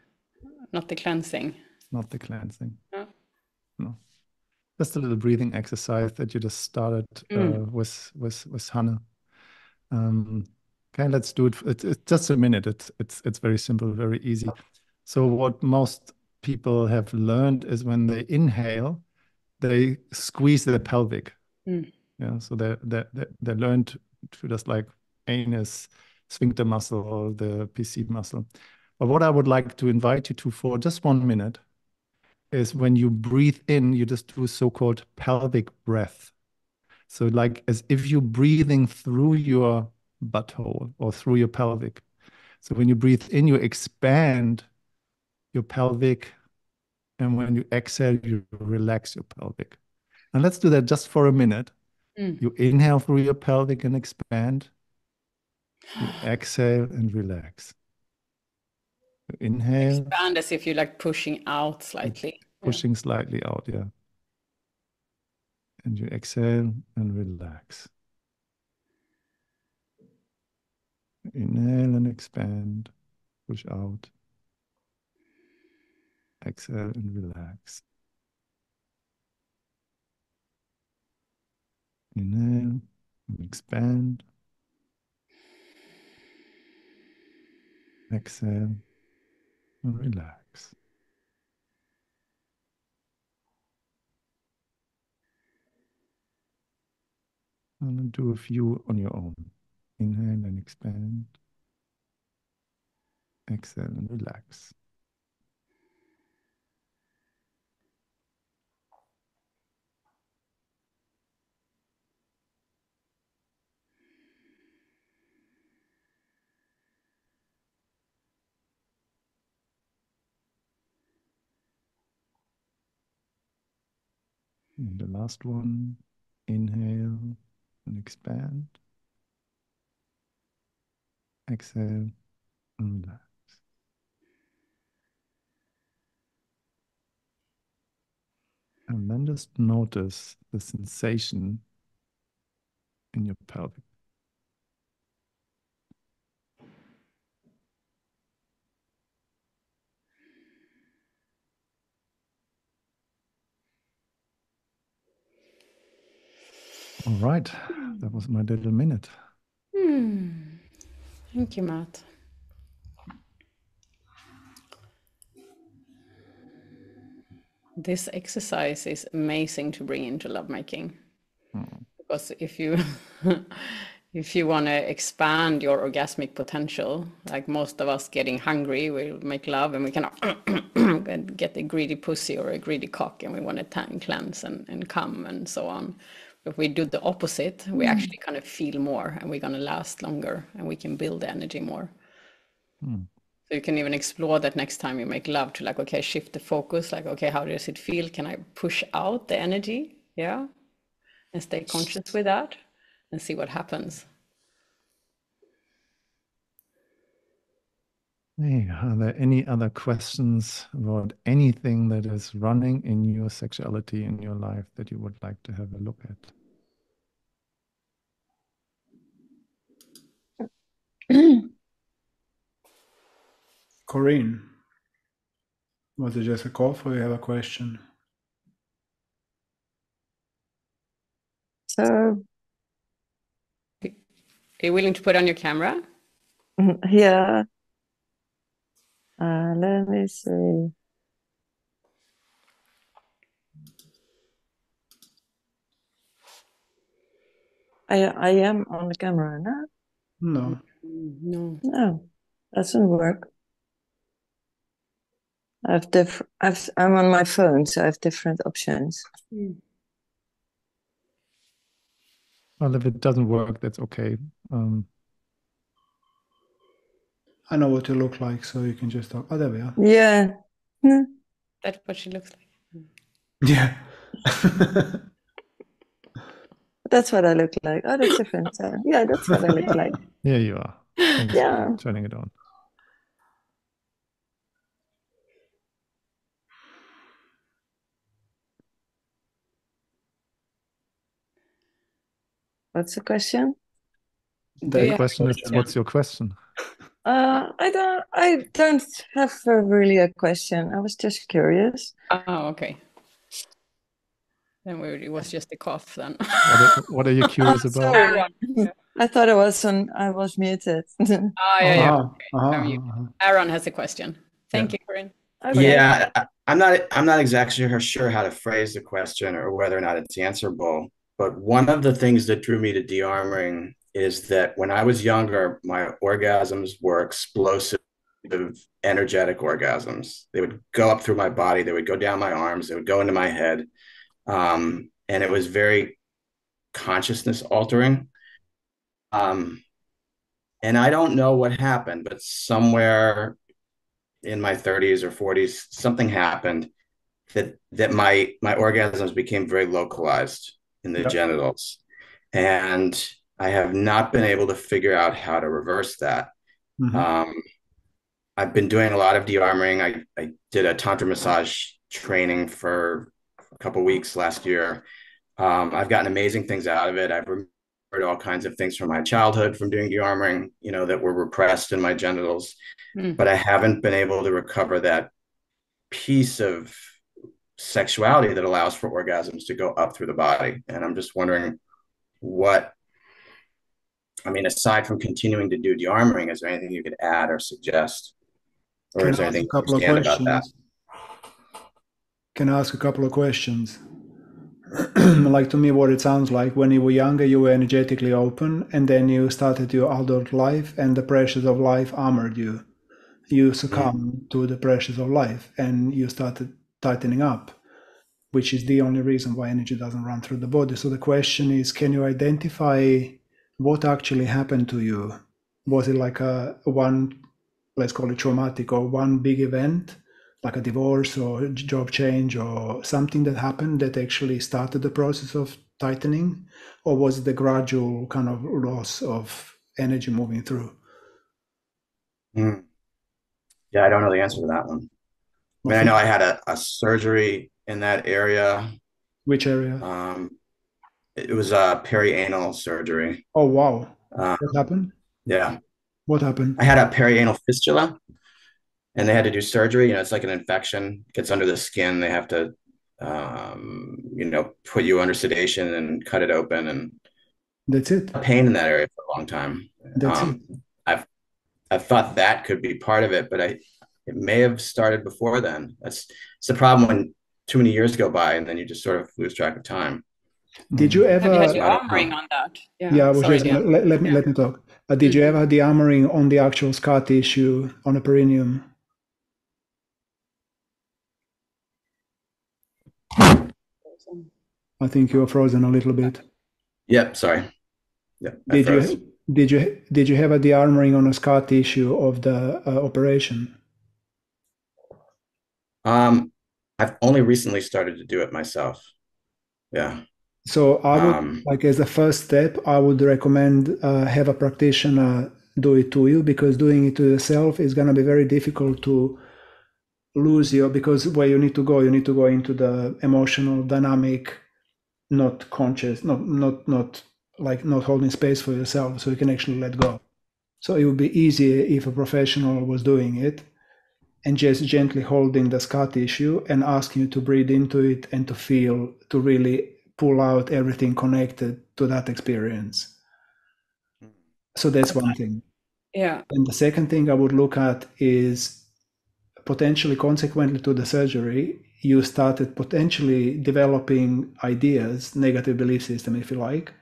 not the cleansing. Not the cleansing. No. No. Just a little breathing exercise that you just started with Hannah. Okay, let's do it. It's just a minute. It's very simple, very easy. So what most people have learned is when they inhale, they squeeze their pelvic. Yeah, so they learned to just like anus, sphincter muscle, or the PC muscle. But what I would like to invite you to for just 1 minute is when you breathe in, you just do a so-called pelvic breath. So like as if you're breathing through your butthole or through your pelvic. So when you breathe in, you expand your pelvic. And when you exhale, you relax your pelvic. And let's do that just for a minute. You inhale through your pelvic and expand. You exhale and relax. You inhale. Expand as if you're like pushing out slightly. Pushing slightly out, yeah. And you exhale and relax. Inhale and expand. Push out. Exhale and relax. Inhale and expand. Exhale and relax. And do a few on your own. Inhale and expand. Exhale and relax. And the last one, inhale and expand. Exhale and relax. And then just notice the sensation in your pelvic. All right, that was my little minute. Thank you, Matt. This exercise is amazing to bring into lovemaking. Because if you if you want to expand your orgasmic potential, like most of us getting hungry, we'll make love and we cannot get a greedy pussy or a greedy cock and we want to cleanse and come and so on. If we do the opposite, we actually kind of feel more and we're going to last longer and we can build the energy more. So you can even explore that next time you make love to like, okay, shift the focus, like, okay, how does it feel? Can I push out the energy? Yeah. And stay conscious with that and see what happens. Hey, are there any other questions about anything that is running in your sexuality in your life that you would like to have a look at? Corinne, was it just a cough or you have a question? So, Are you willing to put on your camera? yeah, let me see. I am on the camera now. No. No. No, doesn't work. I'm on my phone, so I have different options. Well, if it doesn't work, that's okay. I know what you look like, so you can just talk. Oh, there we are. Yeah. That's what she looks like. Yeah. That's what I look like. Oh, that's different. Yeah, that's what I look like. Here you are. Thanks Yeah. for turning it on. What's the question? The question is, what's your question? I don't have really a question. I was just curious. Oh, okay. Then it was just a cough then. What are you curious about? Sorry. I thought I was muted. Oh, yeah. Okay. Aaron has a question. Thank you, Corinne. Okay. Yeah, I'm not exactly sure how to phrase the question or whether or not it's answerable. But one of the things that drew me to dearmoring is that when I was younger, my orgasms were explosive, energetic orgasms. They would go up through my body, they would go down my arms, they would go into my head. And it was very consciousness altering. And I don't know what happened, but somewhere in my 30s or 40s, something happened that my orgasms became very localized in the genitals. And I have not been able to figure out how to reverse that. I've been doing a lot of dearmoring. I did a tantra massage training for a couple of weeks last year. I've gotten amazing things out of it. I've remembered all kinds of things from my childhood from doing dearmoring, that were repressed in my genitals. But I haven't been able to recover that piece of sexuality that allows for orgasms to go up through the body. And I'm just wondering what, I mean, aside from continuing to do dearmoring, is there anything you could add or suggest? Or Can is there I ask a anything you couple of understand about that? questions? Can I ask a couple of questions? Like, to me, what it sounds like, when you were younger, you were energetically open, and then you started your adult life, and the pressures of life armored you. You succumbed to the pressures of life, and you started tightening up, which is the only reason why energy doesn't run through the body. So the question is, can you identify what actually happened to you? Was it like a one, let's call it traumatic, or one big event, like a divorce or a job change or something that happened that actually started the process of tightening? Or was it the gradual kind of loss of energy moving through? Mm. Yeah, I don't know the answer to that one. I mean, I know I had a surgery in that area. Which area? It was a perianal surgery. Oh, wow. What happened? Yeah. What happened? I had a perianal fistula, and they had to do surgery. You know, it's like an infection, gets under the skin. They have to, you know, put you under sedation and cut it open, and That's it. pain in that area for a long time. That's it. I've thought that could be part of it, but it may have started before then. It's the problem when too many years go by and then you just sort of lose track of time. Did you ever? Have you had So your I don't armoring know. on that? Yeah, I was Sorry, just Dan. let me talk. Did you ever have the armoring on the actual scar tissue on the perineum? I think you were frozen a little bit. Yep, sorry. Yep, I Did froze. you have the armoring on a scar tissue of the operation? I've only recently started to do it myself. Yeah. So I would, like, as a first step, I would recommend have a practitioner do it to you, because doing it to yourself is going to be very difficult to lose you, because where you need to go into the emotional dynamic, not conscious, not like not holding space for yourself, so you can actually let go. So it would be easier if a professional was doing it and just gently holding the scar tissue and asking you to breathe into it and to feel, to really pull out everything connected to that experience. So that's one thing. Yeah. And the second thing I would look at is, potentially consequently to the surgery, you started potentially developing ideas, negative belief system, if you like,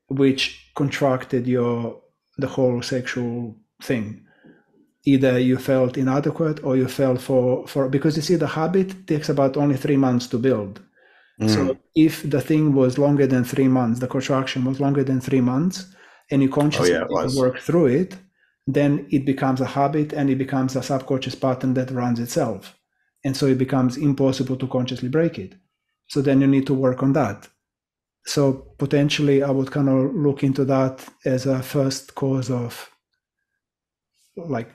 which contracted the whole sexual thing. Either you felt inadequate or you felt for because you see, the habit takes about only 3 months to build. So if the thing was longer than 3 months, the contraction was longer than 3 months, and you consciously didn't work through it, then it becomes a habit and it becomes a subconscious pattern that runs itself. And so it becomes impossible to consciously break it. So then you need to work on that. So potentially I would kind of look into that as a first cause of, like,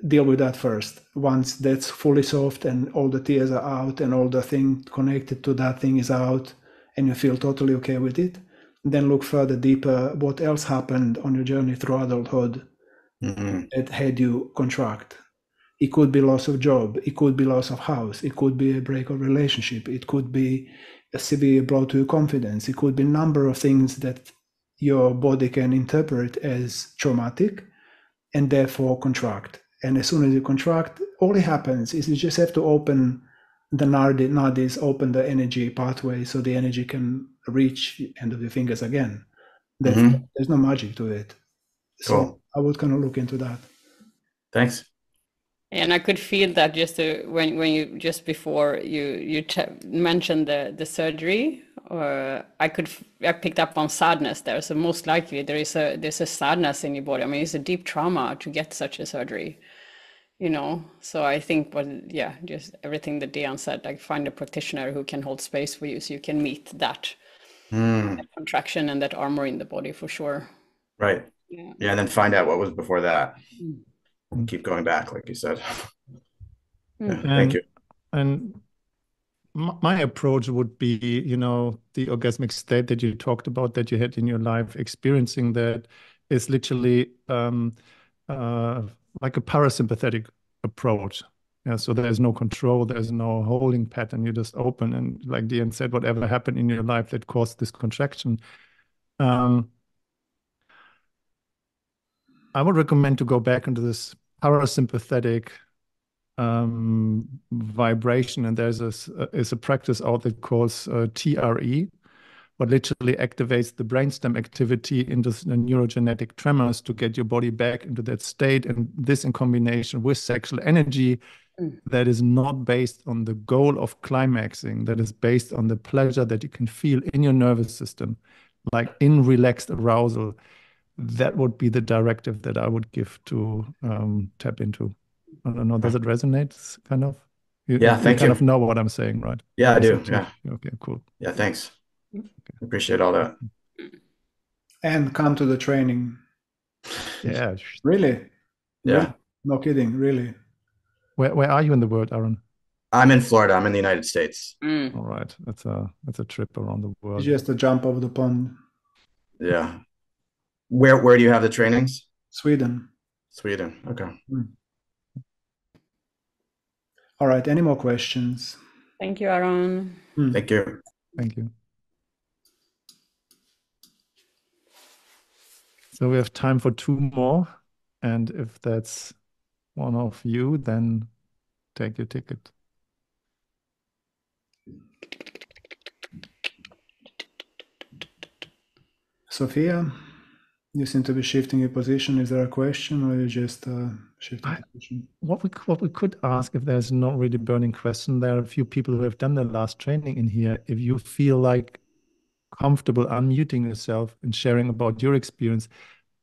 deal with that first. Once that's fully solved and all the tears are out and all the thing connected to that thing is out and you feel totally okay with it, then look further deeper. What else happened on your journey through adulthood that had you contract? It could be loss of job. It could be loss of house. It could be a break of relationship. It could be a severe blow to your confidence. It could be a number of things that your body can interpret as traumatic and therefore contract. And as soon as you contract, all it happens is you just have to open the nadis, open the energy pathway so the energy can reach the end of your fingers again. There's no magic to it. So I would kind of look into that. Thanks. And I could feel that just when you just before you mentioned the surgery, or I picked up on sadness there. So most likely there's a sadness in your body. I mean, it's a deep trauma to get such a surgery, you know. So I think, just everything that Dean said, like, find a practitioner who can hold space for you so you can meet that contraction and that armor in the body for sure. Right. Yeah, and then find out what was before that. Keep going back, like you said. Yeah, thank you. And my approach would be, you know, the orgasmic state that you talked about that you had in your life, experiencing that is literally like a parasympathetic approach. Yeah, so there's no control, there's no holding pattern. You just open, and like Diane said, whatever happened in your life that caused this contraction, Um, I would recommend to go back into this parasympathetic vibration, and there's is a practice out there called TRE, what literally activates the brainstem activity into the neurogenetic tremors to get your body back into that state. And this in combination with sexual energy that is not based on the goal of climaxing, that is based on the pleasure that you can feel in your nervous system, like in relaxed arousal. That would be the directive that I would give to tap into. I don't know. Does it resonate? Kind of. Yeah, you thank kind you. of know what I'm saying, right? Yeah, I do. Yeah. Okay, cool. Yeah, thanks. Appreciate all that. And come to the training. Yeah. Really? Yeah. Really? No kidding, really. Where are you in the world, Aaron? I'm in Florida. I'm in the United States. All right. That's a trip around the world. It's just a jump over the pond. Yeah. Where do you have the trainings? Sweden. Sweden. Okay. All right. Any more questions? Thank you, Aaron. Thank you. Thank you. So we have time for 2 more. And if that's one of you, then take your ticket. Sophia, you seem to be shifting your position. Is there a question, or you just shifting position? What we could ask, if there's not really burning question, there are a few people who have done the last training in here. If you feel like comfortable unmuting yourself and sharing about your experience,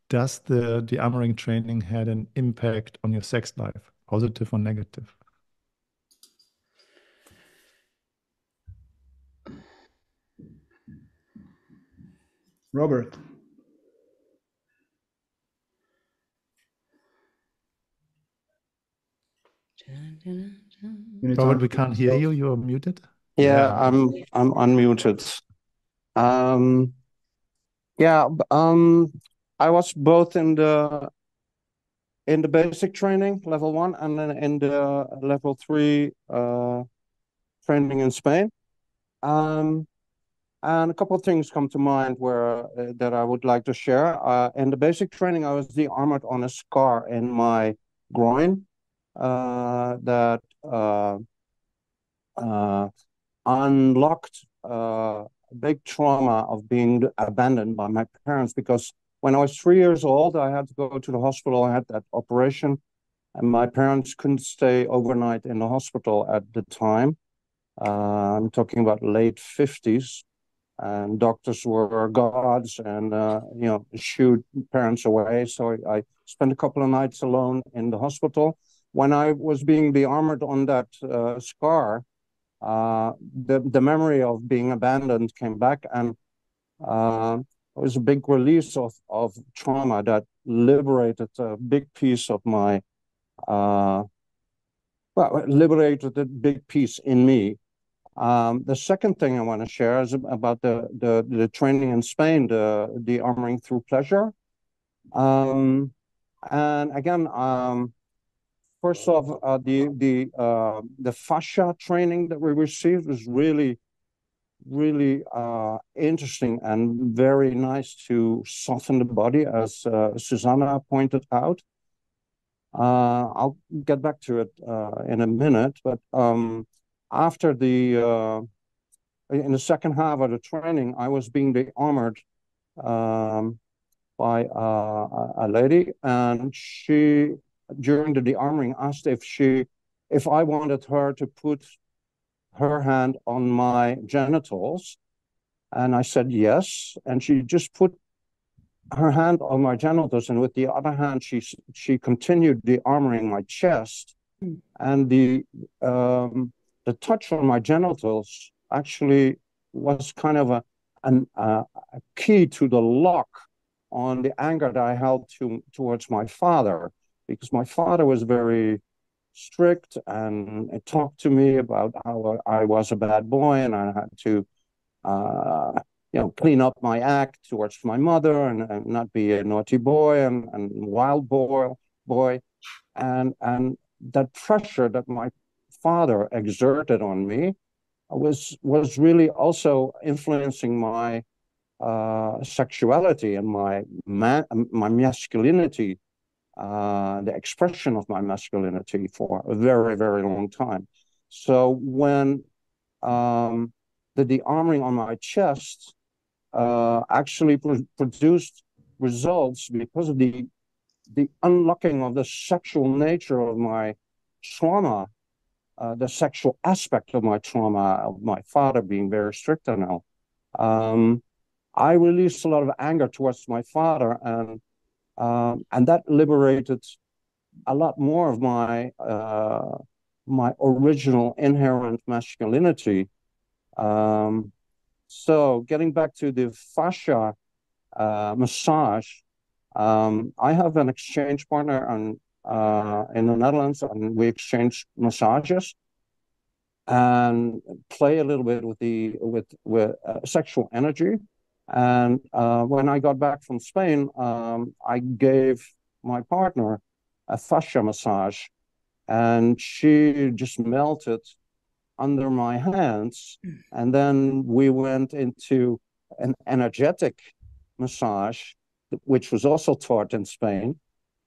does the Dearmouring training had an impact on your sex life, positive or negative? Robert. Robert, we can't hear you. You're muted. Yeah, I'm unmuted. I was both in the basic training, level 1, and then in the level 3 training in Spain. And a couple of things come to mind where that I would like to share. In the basic training, I was de-armored on a scar in my groin that unlocked a big trauma of being abandoned by my parents, because when I was 3 years old, I had to go to the hospital. I had that operation, and my parents couldn't stay overnight in the hospital at the time. I'm talking about late 50s, and doctors were gods and, shooed parents away. So I spent a couple of nights alone in the hospital. When I was being de-armored on that scar, the memory of being abandoned came back, and it was a big release of trauma that liberated a big piece of my, liberated a big piece in me. The second thing I want to share is about the training in Spain, the armoring through pleasure. And again, first off, the fascia training that we received was really interesting and very nice to soften the body, as Susanna pointed out. I'll get back to it in a minute, but after in the second half of the training, I was being de-armored by a lady, and she, during the de-armoring, asked if I wanted her to put her hand on my genitals, and I said yes, and she just put her hand on my genitals, and with the other hand, she continued de-armoring my chest, and the touch on my genitals actually was kind of a key to the lock on the anger that I held towards my father, because my father was very strict and talked to me about how I was a bad boy and I had to clean up my act towards my mother and not be a naughty boy and wild boy. And that pressure that my father exerted on me was really also influencing my sexuality and my masculinity, the expression of my masculinity for a very, very long time. So when the dearmoring on my chest actually produced results because of the unlocking of the sexual nature of my trauma, the sexual aspect of my trauma, of my father being very strict now. I released a lot of anger towards my father, and that liberated a lot more of my my original inherent masculinity. So getting back to the fascia massage, I have an exchange partner in the Netherlands, and we exchange massages and play a little bit with sexual energy. And when I got back from Spain, I gave my partner a fascia massage, and she just melted under my hands. And then we went into an energetic massage, which was also taught in Spain.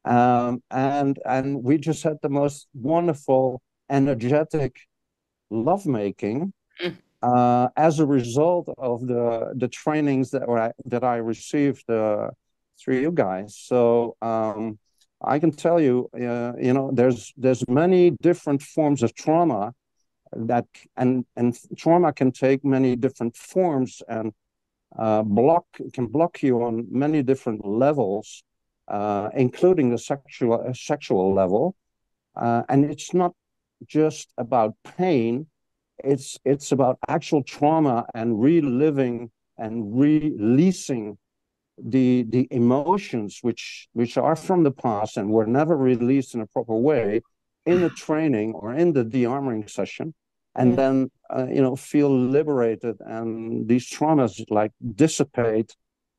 And we just had the most wonderful, energetic lovemaking as a result of the trainings that I received through you guys. So I can tell you, there's many different forms of trauma and trauma can take many different forms and can block you on many different levels, including the sexual level. And it's not just about pain. It's about actual trauma and reliving and releasing the emotions which are from the past and were never released in a proper way in a training or in the dearmoring session, and then feel liberated, and these traumas like dissipate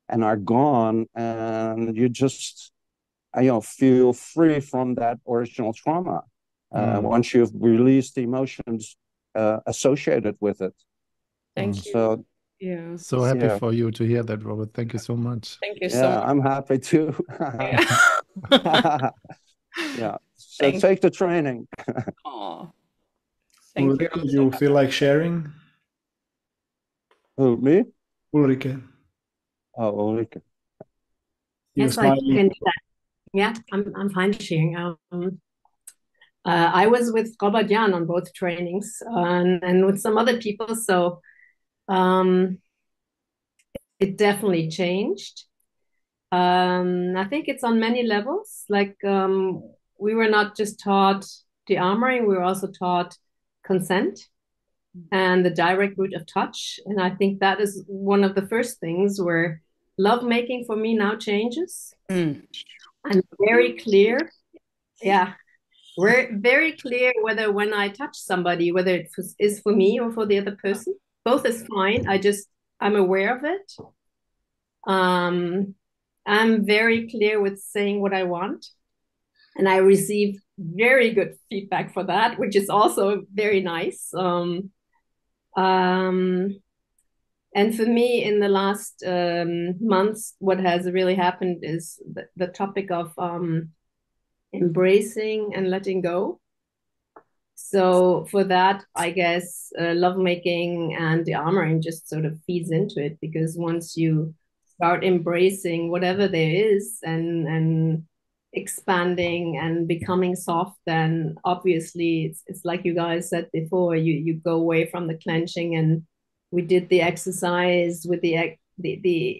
and are gone, and you just feel free from that original trauma once you've released the emotions associated with it. Thank you. So yeah. So happy for you to hear that, Robert. Thank you so much. Thank you so much. I'm happy too. Yeah. So Thank take the training. Oh, thank you. Ulrike, do you feel like sharing? Who, me? Ulrike. Oh, Ulrike. You're Yes, I smiling. can do that. Yeah, I'm fine sharing. I was with Robert Jan on both trainings and with some other people, so it definitely changed. I think it's on many levels. Like we were not just taught dearmoring, we were also taught consent and the direct route of touch. And I think that is one of the first things where lovemaking for me now changes. I'm very clear. Yeah. We're very clear whether when I touch somebody, whether it is for me or for the other person. Both is fine. I'm aware of it. I'm very clear with saying what I want. And I receive very good feedback for that, which is also very nice. And for me, in the last months, what has really happened is the topic of embracing and letting go. So for that, I guess lovemaking and dearmoring just sort of feeds into it, because once you start embracing whatever there is and expanding and becoming soft, then obviously it's like you guys said before, you go away from the clenching. And we did the exercise with the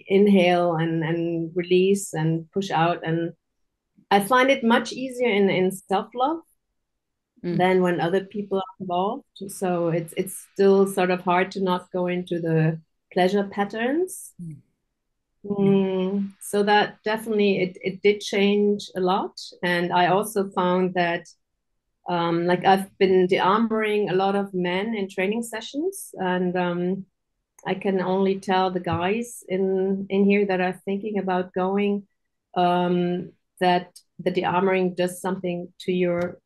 inhale and release and push out, and I find it much easier in self-love than when other people are involved. So it's still sort of hard to not go into the pleasure patterns. So that definitely it did change a lot. And I also found that like I've been dearmoring a lot of men in training sessions, and I can only tell the guys in here that are thinking about going that the dearmoring does something to your,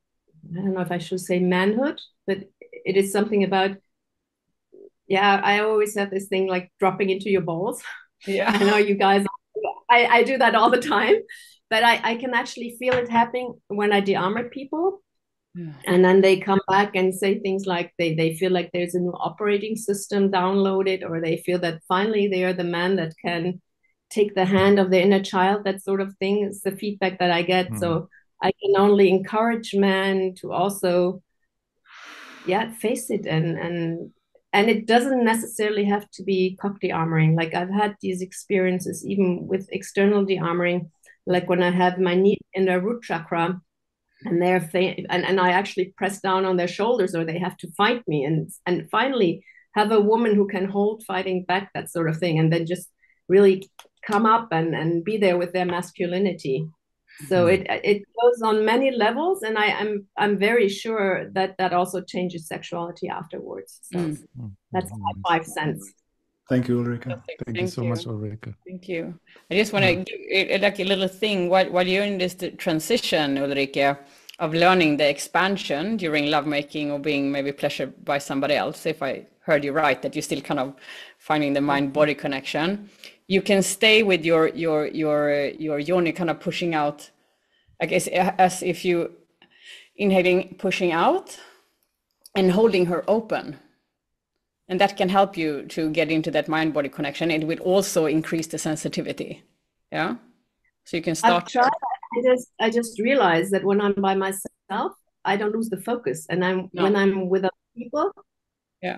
I don't know if I should say manhood, but it is something about, I always have this thing like dropping into your balls. Yeah. I know you guys, I do that all the time, but I can actually feel it happening when I de-armor people. Yeah. And then they come back and say things like they feel like there's a new operating system downloaded, or they feel that finally they are the man that can take the hand of their inner child. That sort of thing is the feedback that I get. So I can only encourage men to also, face it, and it doesn't necessarily have to be cock de-armoring. Like I've had these experiences even with external de-armoring, like when I have my knee in their root chakra, and and I actually press down on their shoulders, or they have to fight me, and finally have a woman who can hold fighting back, that sort of thing, and then just really come up and be there with their masculinity. So it goes on many levels, and I'm very sure that also changes sexuality afterwards. So that's my 5 cents. Thank you, Ulrika. Thank you so much, Ulrika. Thank you. I just want to give like a little thing while you're in this transition, Ulrika, of learning the expansion during lovemaking or being maybe pleasured by somebody else. If I heard you right, that you're still kind of finding the mind-body connection. You can stay with your yoni kind of pushing out, I guess, as if you inhaling, pushing out, and holding her open. And that can help you to get into that mind-body connection. It will also increase the sensitivity. Yeah. So you can start. I've tried. I just realized that when I'm by myself, I don't lose the focus, and when I'm with other people,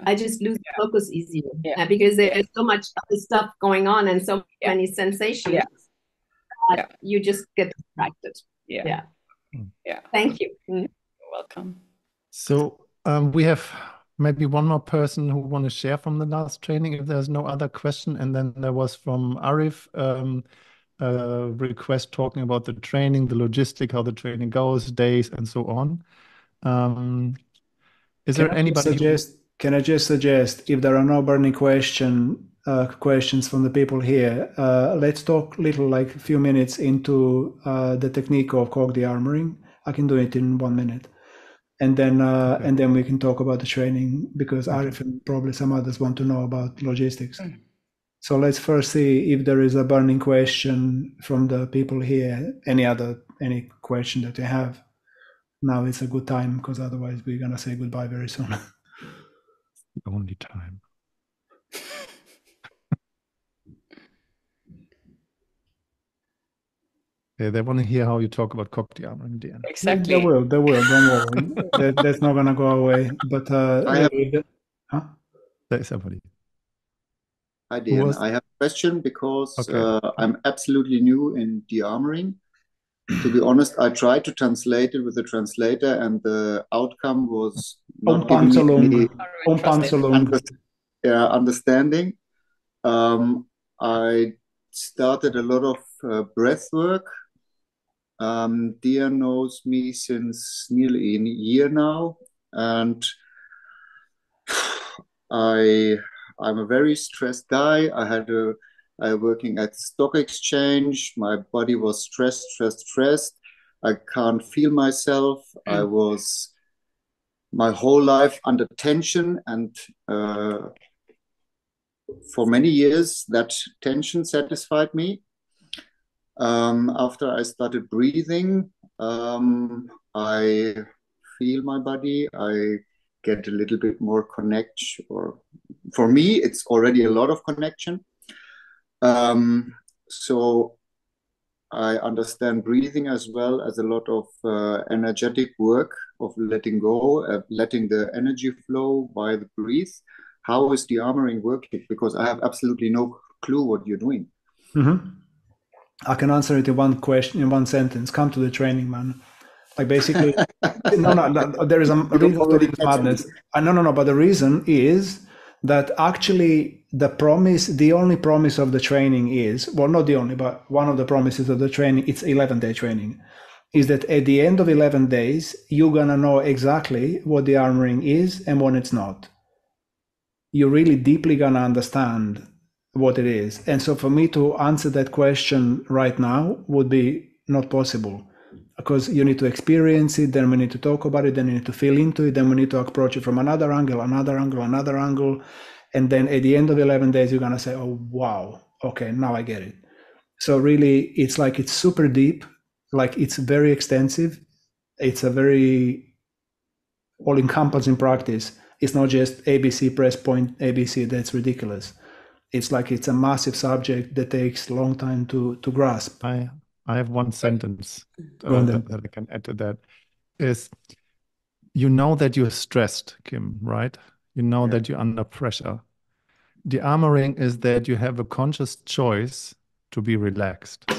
I just lose the focus easier because there's so much other stuff going on and so many sensations. You just get distracted. Yeah. Thank you. You're welcome. So we have maybe one more person who want to share from the last training, if there's no other question. And then there was from Arif a request talking about the training, the logistic, how the training goes, days, and so on. Is there anybody? Can I just suggest, if there are no burning questions from the people here, let's talk like a few minutes into the technique of cock de-armoring. I can do it in 1 minute. And then we can talk about the training, because Arif and probably some others want to know about logistics. So let's first see if there is a burning question from the people here. Any question that you have. Now is a good time, because otherwise we're gonna say goodbye very soon. The only time. They want to hear how you talk about cock de-armoring, Dean. Exactly. They will. Don't worry. That's not gonna go away. But There's somebody. Hi, Dean. I have a question, because I'm absolutely new in de-armoring. To be honest, I tried to translate it with the translator, and the outcome was not giving me any understanding. I started a lot of breath work. Dia knows me since nearly a year now, and I'm a very stressed guy. I working at the stock exchange. My body was stressed. I can't feel myself. I was my whole life under tension, and for many years that tension satisfied me. After I started breathing, I feel my body. I get a little bit more connection, or for me, it's already a lot of connection. So I understand breathing as well as a lot of energetic work of letting go, letting the energy flow by the breath. How is de-armoring working? Because I have absolutely no clue what you're doing. I can answer it in one sentence. Come to the training, man. Like basically, no. There is a reason to this madness. No. But the reason is that actually the only promise of the training is, well, not the only, but one of the promises of the training, it's 11-day training, is that at the end of 11 days, you're going to know exactly what the armoring is and what it's not. You're really deeply going to understand what it is. And so for me to answer that question right now would be not possible, because you need to experience it, then we need to talk about it, then you need to feel into it, then we need to approach it from another angle. And then at the end of 11 days, you're going to say, oh, wow, okay, now I get it. So really, it's like it's super deep, like it's very extensive. It's a very all-encompassing practice. It's not just ABC, press point, ABC. That's ridiculous. It's like it's a massive subject that takes a long time to grasp. I have one sentence Then. that I can add to that. Is you know that you're stressed, Kim, right? You know that you're under pressure. Dearmoring is that you have a conscious choice to be relaxed.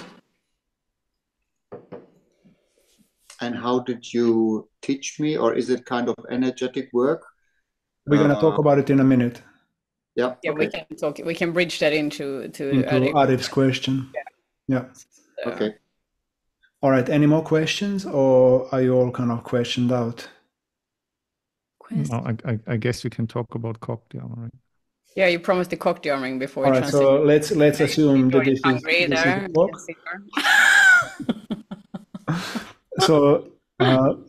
And how did you teach me, or is it kind of energetic work? We're going to talk about it in a minute. Yeah. Yeah, Okay. we can talk. We can bridge that into Arif's question. Yeah. Okay. All right. Any more questions, or are you all kind of questioned out? No, I guess you can talk about cock dearmoring. Yeah, you promised the cock dearmoring before. All right. So let's assume that this is the cock. So,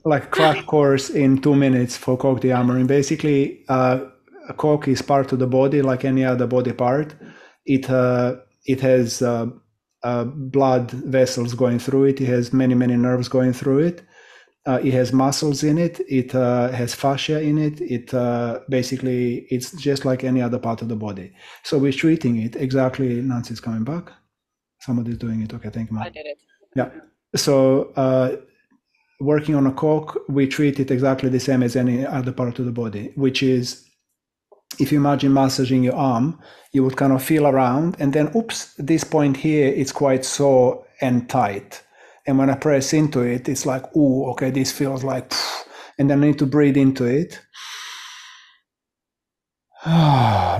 like crash course in 2 minutes for cock dearmoring. Basically, a cock is part of the body like any other body part. It has blood vessels going through it. It has many nerves going through it. It has muscles in it. It has fascia in it. It basically, it's just like any other part of the body. So we're treating it exactly. Nancy's coming back. Somebody's doing it. Okay, thank you, Matt. I did it. Yeah. So working on a cock, we treat it exactly the same as any other part of the body, which is, if you imagine massaging your arm, you would kind of feel around, and then, oops, this point here, it's quite sore and tight. And when I press into it, it's like, ooh, okay, this feels like, and then I need to breathe into it.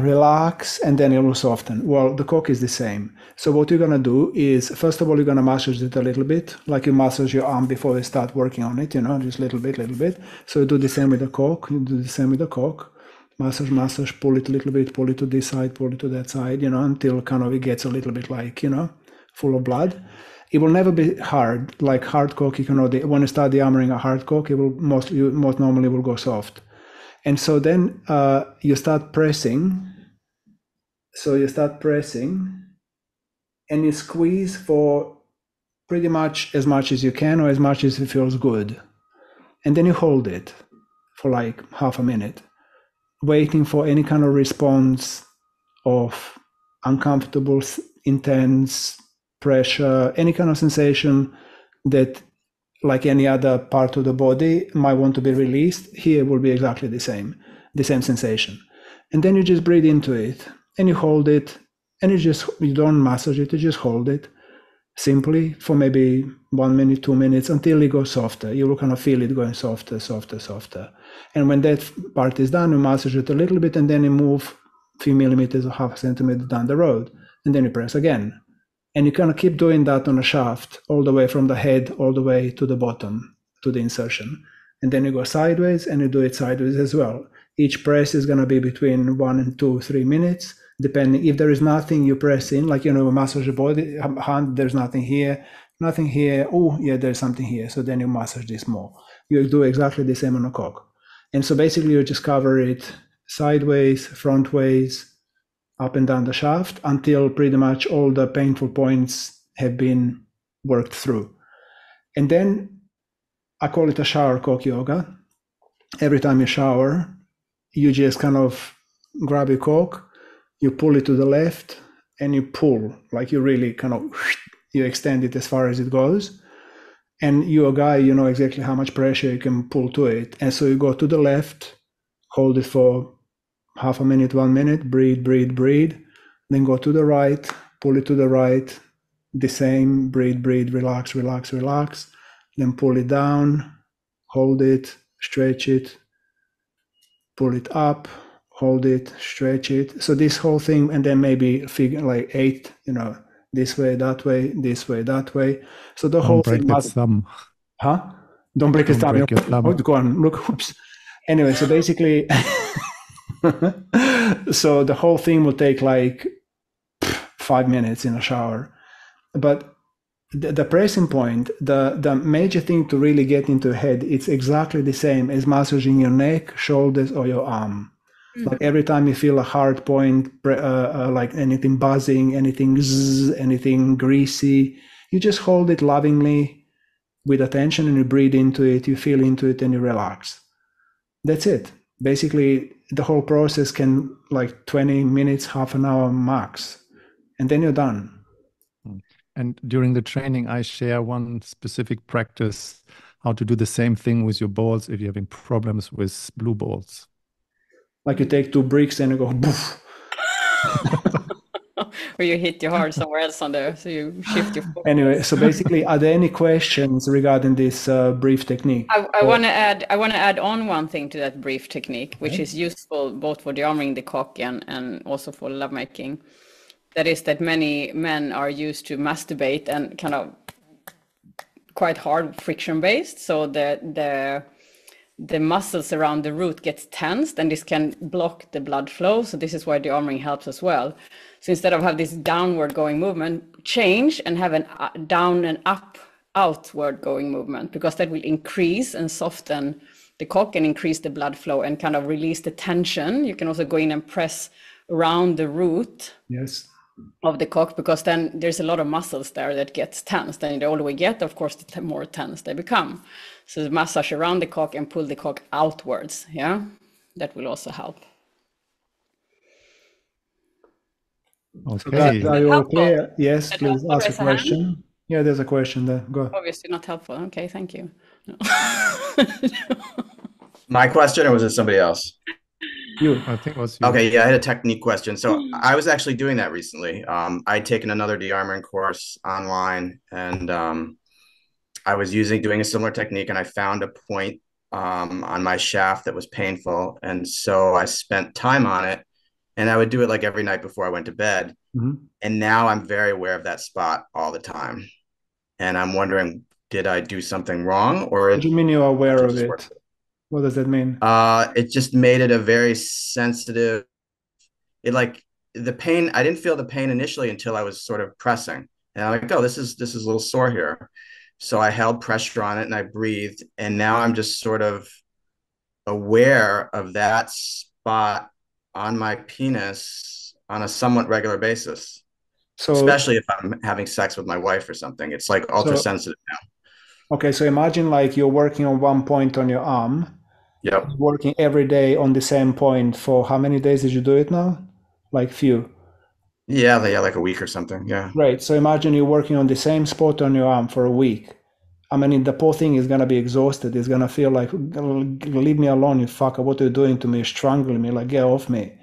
Relax, and then it will soften. Well, the cock is the same. So what you're going to do is, first of all, you're going to massage it a little bit, like you massage your arm before you start working on it, just little bit. So you do the same with the cock. You do the same with the cock. Massage, pull it a little bit, pull it to this side, pull it to that side, until kind of it gets a little bit like, full of blood. It will never be hard, like hard cock. When you start dearmoring a hard cock, it will most normally will go soft. And so then you start pressing. So you start pressing and you squeeze for pretty much as you can, or as much as it feels good. And then you hold it for like half a minute, waiting for any kind of response of uncomfortable, intense pressure, any kind of sensation that, like any other part of the body, might want to be released. Here will be exactly the same sensation. And then you just breathe into it and you hold it, and you don't massage it, you just hold it simply for maybe 1 minute, 2 minutes, until it goes softer. You will kind of feel it going softer. And when that part is done, you massage it a little bit, and then you move a few millimeters or half a centimeter down the road, and then you press again. And you kind of keep doing that on a shaft, all the way from the head, all the way to the bottom, to the insertion. And then you go sideways, and you do it sideways as well. Each press is going to be between 1 and 2, 3 minutes, depending. If there is nothing you press in, like, massage the body, hand, there's nothing here. Oh, yeah, there's something here. So then you massage this more. You do exactly the same on a cock. And so basically you just cover it sideways, frontways, up and down the shaft, until pretty much all the painful points have been worked through. And then I call it a shower cock yoga. Every time you shower, you just kind of grab your cock, you pull it to the left, and you pull, like you really kind of, you extend it as far as it goes. And you're a guy, you know exactly how much pressure you can pull to it. And so you go to the left, hold it for half a minute, 1 minute, breathe. Then go to the right, pull it to the right, the same, breathe, relax. Then pull it down, hold it, stretch it, pull it up, hold it, stretch it. So this whole thing, and then maybe figure like 8, this way, that way, this way, that way. So the whole thing must. Don't break his thumb. Go on, look, oops. Anyway, so basically, so the whole thing will take like 5 minutes in a shower. But the pressing point, the major thing to really get into the head, it's exactly the same as massaging your neck, shoulders, or your arm. Like every time you feel a hard point, like anything buzzing, anything zzz, anything greasy, you just hold it lovingly with attention and you breathe into it, you feel into it and you relax. That's it. Basically, the whole process can like 20 minutes, half an hour max, and then you're done. And during the training, I share one specific practice, how to do the same thing with your balls if you're having problems with blue balls. Like you take 2 bricks and you go poof. Or you hit your heart somewhere else on there, so you shift your focus. Anyway, so basically, are there any questions regarding this brief technique? I want to add on one thing to that brief technique, which is useful both for dearmoring the cock and also for lovemaking. That is that many men are used to masturbate and kind of quite hard friction based, so the muscles around the root gets tensed, and this can block the blood flow. So this is why dearmoring helps as well. So instead of have this downward going movement, change and have an down and up outward going movement, because that will increase and soften the cock and increase the blood flow and kind of release the tension. You can also go in and press around the root of the cock, because then there's a lot of muscles there that gets tensed, and the older we get, of course, the more tense they become. So the massage around the cock and pull the cock outwards, that will also help. Okay. Are you okay? Yes, please ask a question. Yeah, there's a question there. Go. Obviously not helpful. Okay, thank you. No. My question, or was it somebody else? You. I think it was you. Okay, yeah, I had a technique question. So I was actually doing that recently. I'd taken another dearmoring course online, and I was doing a similar technique, and I found a point on my shaft that was painful. And so I spent time on it, and I would do it like every night before I went to bed. And now I'm very aware of that spot all the time. And I'm wondering, did I do something wrong, or what do you mean you're aware of it? What does that mean? It just made it a very sensitive, the pain, I didn't feel the pain initially until I was sort of pressing. And I'm like, oh, this is a little sore here. So I held pressure on it and I breathed. And now I'm just sort of aware of that spot on my penis on a somewhat regular basis. So, especially if I'm having sex with my wife or something. It's like ultra sensitive now. Okay, so imagine like you're working on one point on your arm. Yep. Working every day on the same point for how many days did you do it now? Like few. Yeah, like a week or something. Yeah. Right. So imagine you're working on the same spot on your arm for a week. I mean, the poor thing is gonna be exhausted. It's gonna feel like, leave me alone, you fucker. What are you doing to me? You're strangling me. Like, get off me.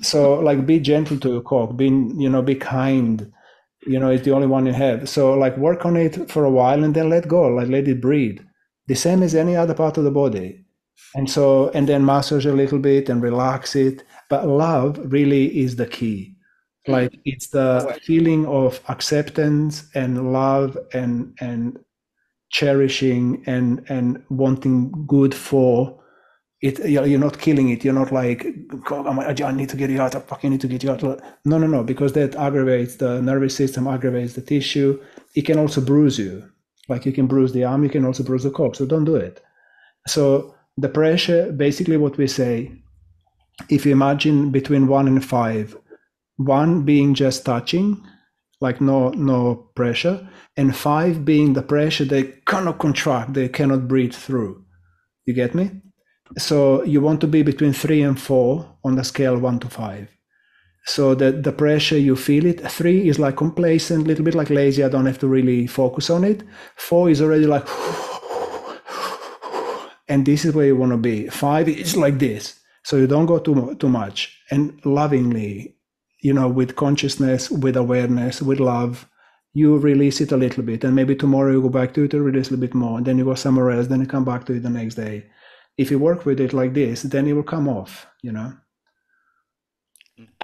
So like, be gentle to your cock. Be kind. It's the only one you have. So like, work on it for a while and then let go. Like, let it breathe. The same as any other part of the body. And then massage a little bit and relax it. But love really is the key. Like, it's the feeling of acceptance and love and cherishing and wanting good for it. You're not killing it. You're not like, I need to get you out. I fucking need to get you out. No, because that aggravates the nervous system, aggravates the tissue. It can also bruise you. Like, you can bruise the arm, you can also bruise the cock. So don't do it. So the pressure, basically what we say, if you imagine between 1 and 5, 1 being just touching, like no pressure, and 5 being the pressure they cannot contract, they cannot breathe through. You get me? So you want to be between 3 and 4 on the scale 1 to 5. So that the pressure, you feel it. 3 is like complacent, a little bit like lazy, I don't have to really focus on it. 4 is already like, and this is where you want to be. 5 is like this. So you don't go too much. And lovingly, with consciousness, with awareness, with love, you release it a little bit. And maybe tomorrow you go back to it, release a little bit more. And then you go somewhere else, then you come back to it the next day. If you work with it like this, then it will come off,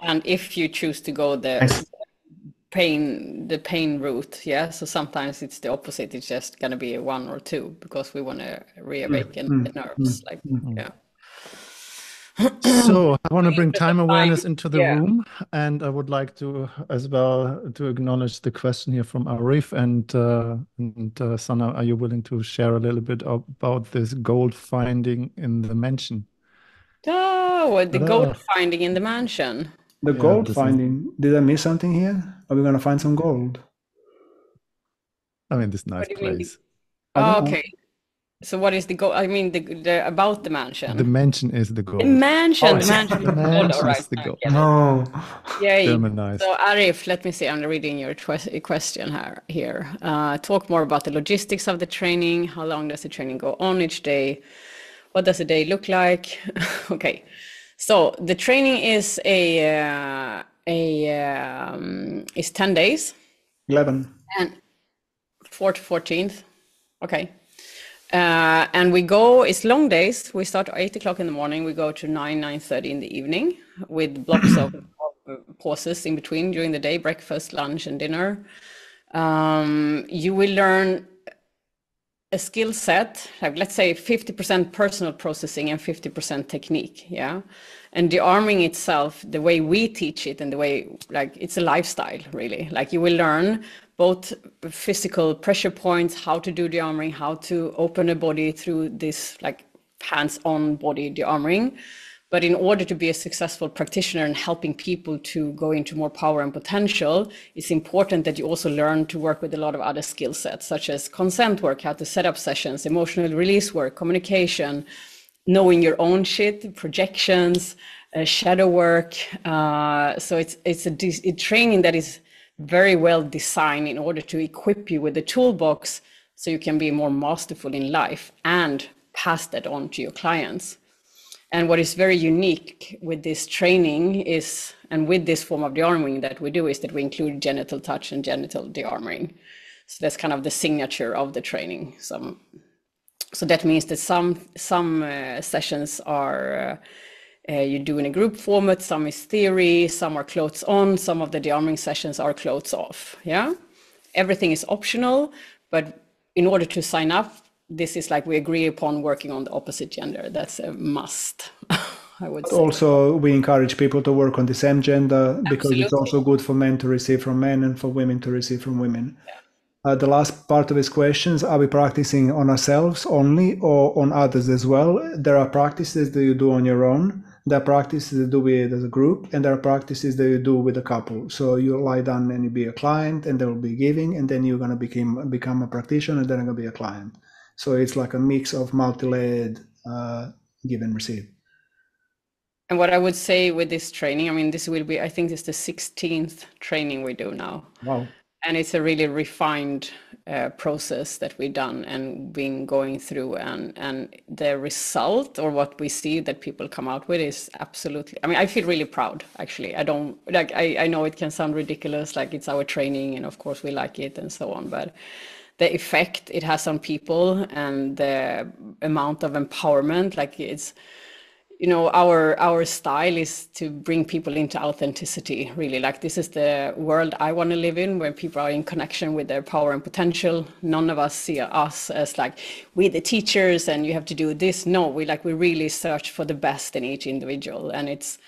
And if you choose to go the pain route, so sometimes it's the opposite. It's just going to be a 1 or 2 because we want to reawaken the nerves. So I want to bring time awareness into the room, and I would like to as well to acknowledge the question here from Arif and Sana. Are you willing to share a little bit about this gold finding in the mansion? Oh, the gold Ta-da. finding in the mansion. The Yeah, gold this is, finding. Did I miss something here? Are we gonna find some gold? I mean, this nice What do you mean? place. I don't Oh, know. okay. So what is the gold? I mean, the about the The mansion. mansion is the The gold. mansion, Oh, the I see. mansion The is gold. All mansion right, is the I gold. get it. No. Yay. Germanized. So Arif, let me see. I'm reading your question here. Talk more about the logistics of the training. How long does the training go on each day? What does a day look like? Okay. So the training is is 10 days 11. and 4th to 14th. Okay. And it's long days. We start at 8 o'clock in the morning. We go to 9:30 in the evening with blocks of pauses in between during the day, breakfast, lunch, and dinner. You will learn a skill set, like let's say 50% personal processing and 50% technique. Yeah. And the arming itself, the way we teach it and the way, like, it's a lifestyle, really. Like, you will learn both physical pressure points, how to do the armoring, how to open a body through this, like, hands-on body de-armoring. But in order to be a successful practitioner and helping people to go into more power and potential, it's important that you also learn to work with a lot of other skill sets, such as consent work, how to set up sessions, emotional release work, communication, knowing your own shit, projections, shadow work. So it's a training that is very well designed in order to equip you with the toolbox so you can be more masterful in life and pass that on to your clients. And what is very unique with this training is, and with this form of de-armoring that we do, is that we include genital touch and genital de-armoring. So that's kind of the signature of the training. So that means that some sessions are you do in a group format, some is theory, some are clothes on, some of the de-armoring sessions are clothes off. Yeah, everything is optional, but in order to sign up, this is like we agree upon working on the opposite gender. That's a must, I would But say. also, we encourage people to work on the same gender because it's Absolutely. also good for men to receive from men and for women to receive from women. The last part of his questions, are we practicing on ourselves only or on others as well? There are practices that you do on your own. There are practices that you do with as a group, and there are practices that you do with a couple. So you lie down and you be a client, and they will be giving, and then you're going to become a practitioner, and then you're going to be a client. So it's like a mix of multi-layered give and receive. And what I would say with this training, I mean, this will be, I think it's the 16th training we do now. Wow. And it's a really refined process that we've done and been going through, and the result, or what we see that people come out with, is absolutely, I mean, I feel really proud, actually. I don't, like, I know it can sound ridiculous, like it's our training and of course we like it and so on, but the effect it has on people and the amount of empowerment, like, it's, you know, our style is to bring people into authenticity, really. Like, this is the world I want to live in, where people are in connection with their power and potential. None of us see us as like, we're the teachers and you have to do this. No, we really search for the best in each individual, and it's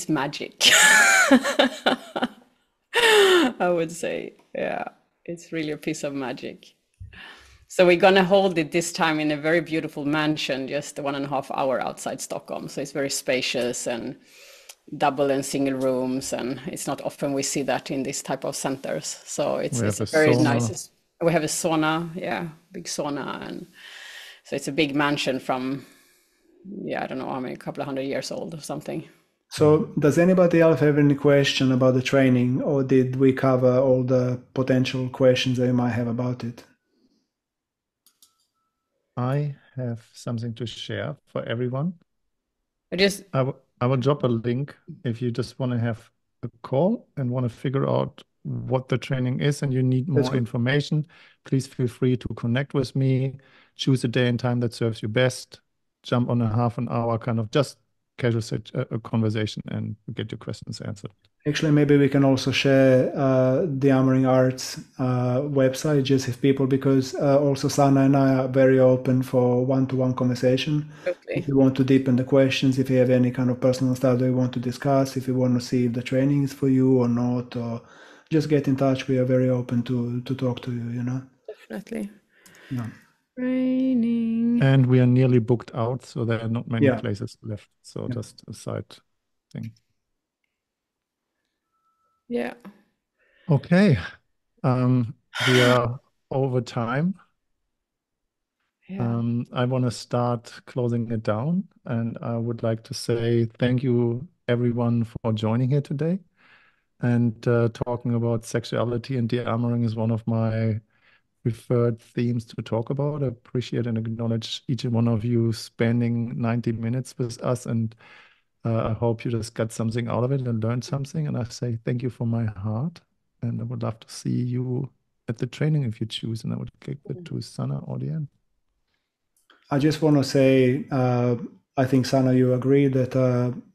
magic. I would say, yeah, it's really a piece of magic. So we're going to hold it this time in a very beautiful mansion, just 1.5 hours outside Stockholm. So it's very spacious and double and single rooms. And it's not often we see that in this type of centers. So it's a very nice, we have a sauna, yeah, big sauna. And so it's a big mansion from, I don't know how many, a couple of 100 years old or something. So does anybody else have any question about the training, or did we cover all the potential questions that you might have about it? I have something to share for everyone. I will drop a link if you just want to have a call and want to figure out what the training is and you need more information. Please feel free to connect with me, choose a day and time that serves you best, jump on a half an hour kind of just casual a conversation and get your questions answered. Actually, maybe we can also share the Dearmouring Arts website, just if people, because also Sana and I are very open for one-to-one conversation. Okay. If you want to deepen the questions, if you have any kind of personal stuff that you want to discuss, if you want to see if the training is for you or not, or just get in touch. We are very open to talk to you, you know? Definitely. Yeah. Raining. And we are nearly booked out, so there are not many Yeah. places left. So Yeah. just a side thing. Yeah. Okay. We are over time. Yeah. I want to start closing it down, and I would like to say thank you everyone for joining here today. And talking about sexuality and de-armoring is one of my preferred themes to talk about. I appreciate and acknowledge each and one of you spending 90 minutes with us, and I hope you just got something out of it and learned something. And I say thank you from my heart, and I would love to see you at the training if you choose. And I would give it to Sana or Leanne. I just want to say, I think, Sana, you agree that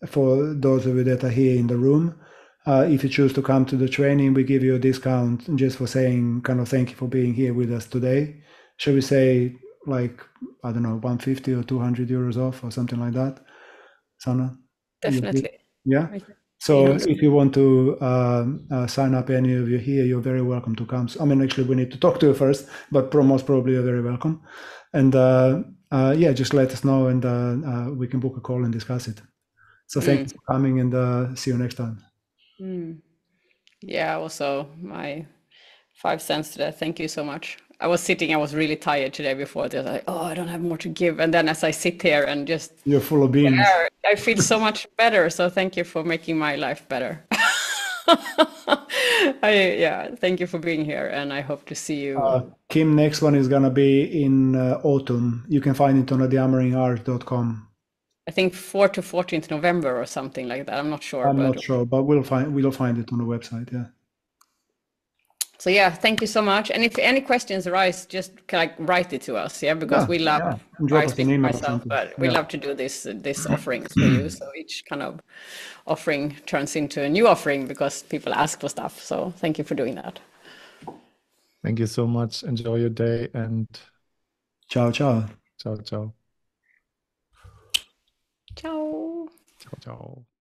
for those of you that are here in the room, if you choose to come to the training, we give you a discount just for saying kind of thank you for being here with us today. Shall we say, like, I don't know, 150 or 200 euros off or something like that? Sana? Definitely. Yeah? I can So see if you want to sign up, any of you here, you're very welcome to come. I mean, actually, we need to talk to you first, but most probably you're very welcome. And yeah, just let us know, and we can book a call and discuss it. So thank you for coming, and see you next time. Yeah, also my 5 cents to that. Thank you so much. I was really tired today before this. Like, oh, I don't have more to give. And then as I sit here and just You're full of beans. I feel so much better. So thank you for making my life better. Yeah, thank you for being here, and I hope to see you. Kim, next one is gonna be in autumn. You can find it on dearmoringart.com. I think 4 to 14th November or something like that. I'm not sure. I'm not sure, but we'll find it on the website. Yeah. So yeah, thank you so much. And if any questions arise, just like write it to us, yeah, because we love. Drop I us an speak for email or myself, something. but we love to do this offerings for you. So each kind of offering turns into a new offering because people ask for stuff. So thank you for doing that. Thank you so much. Enjoy your day, and ciao, ciao. Ciao, ciao. Ciao. Ciao, ciao.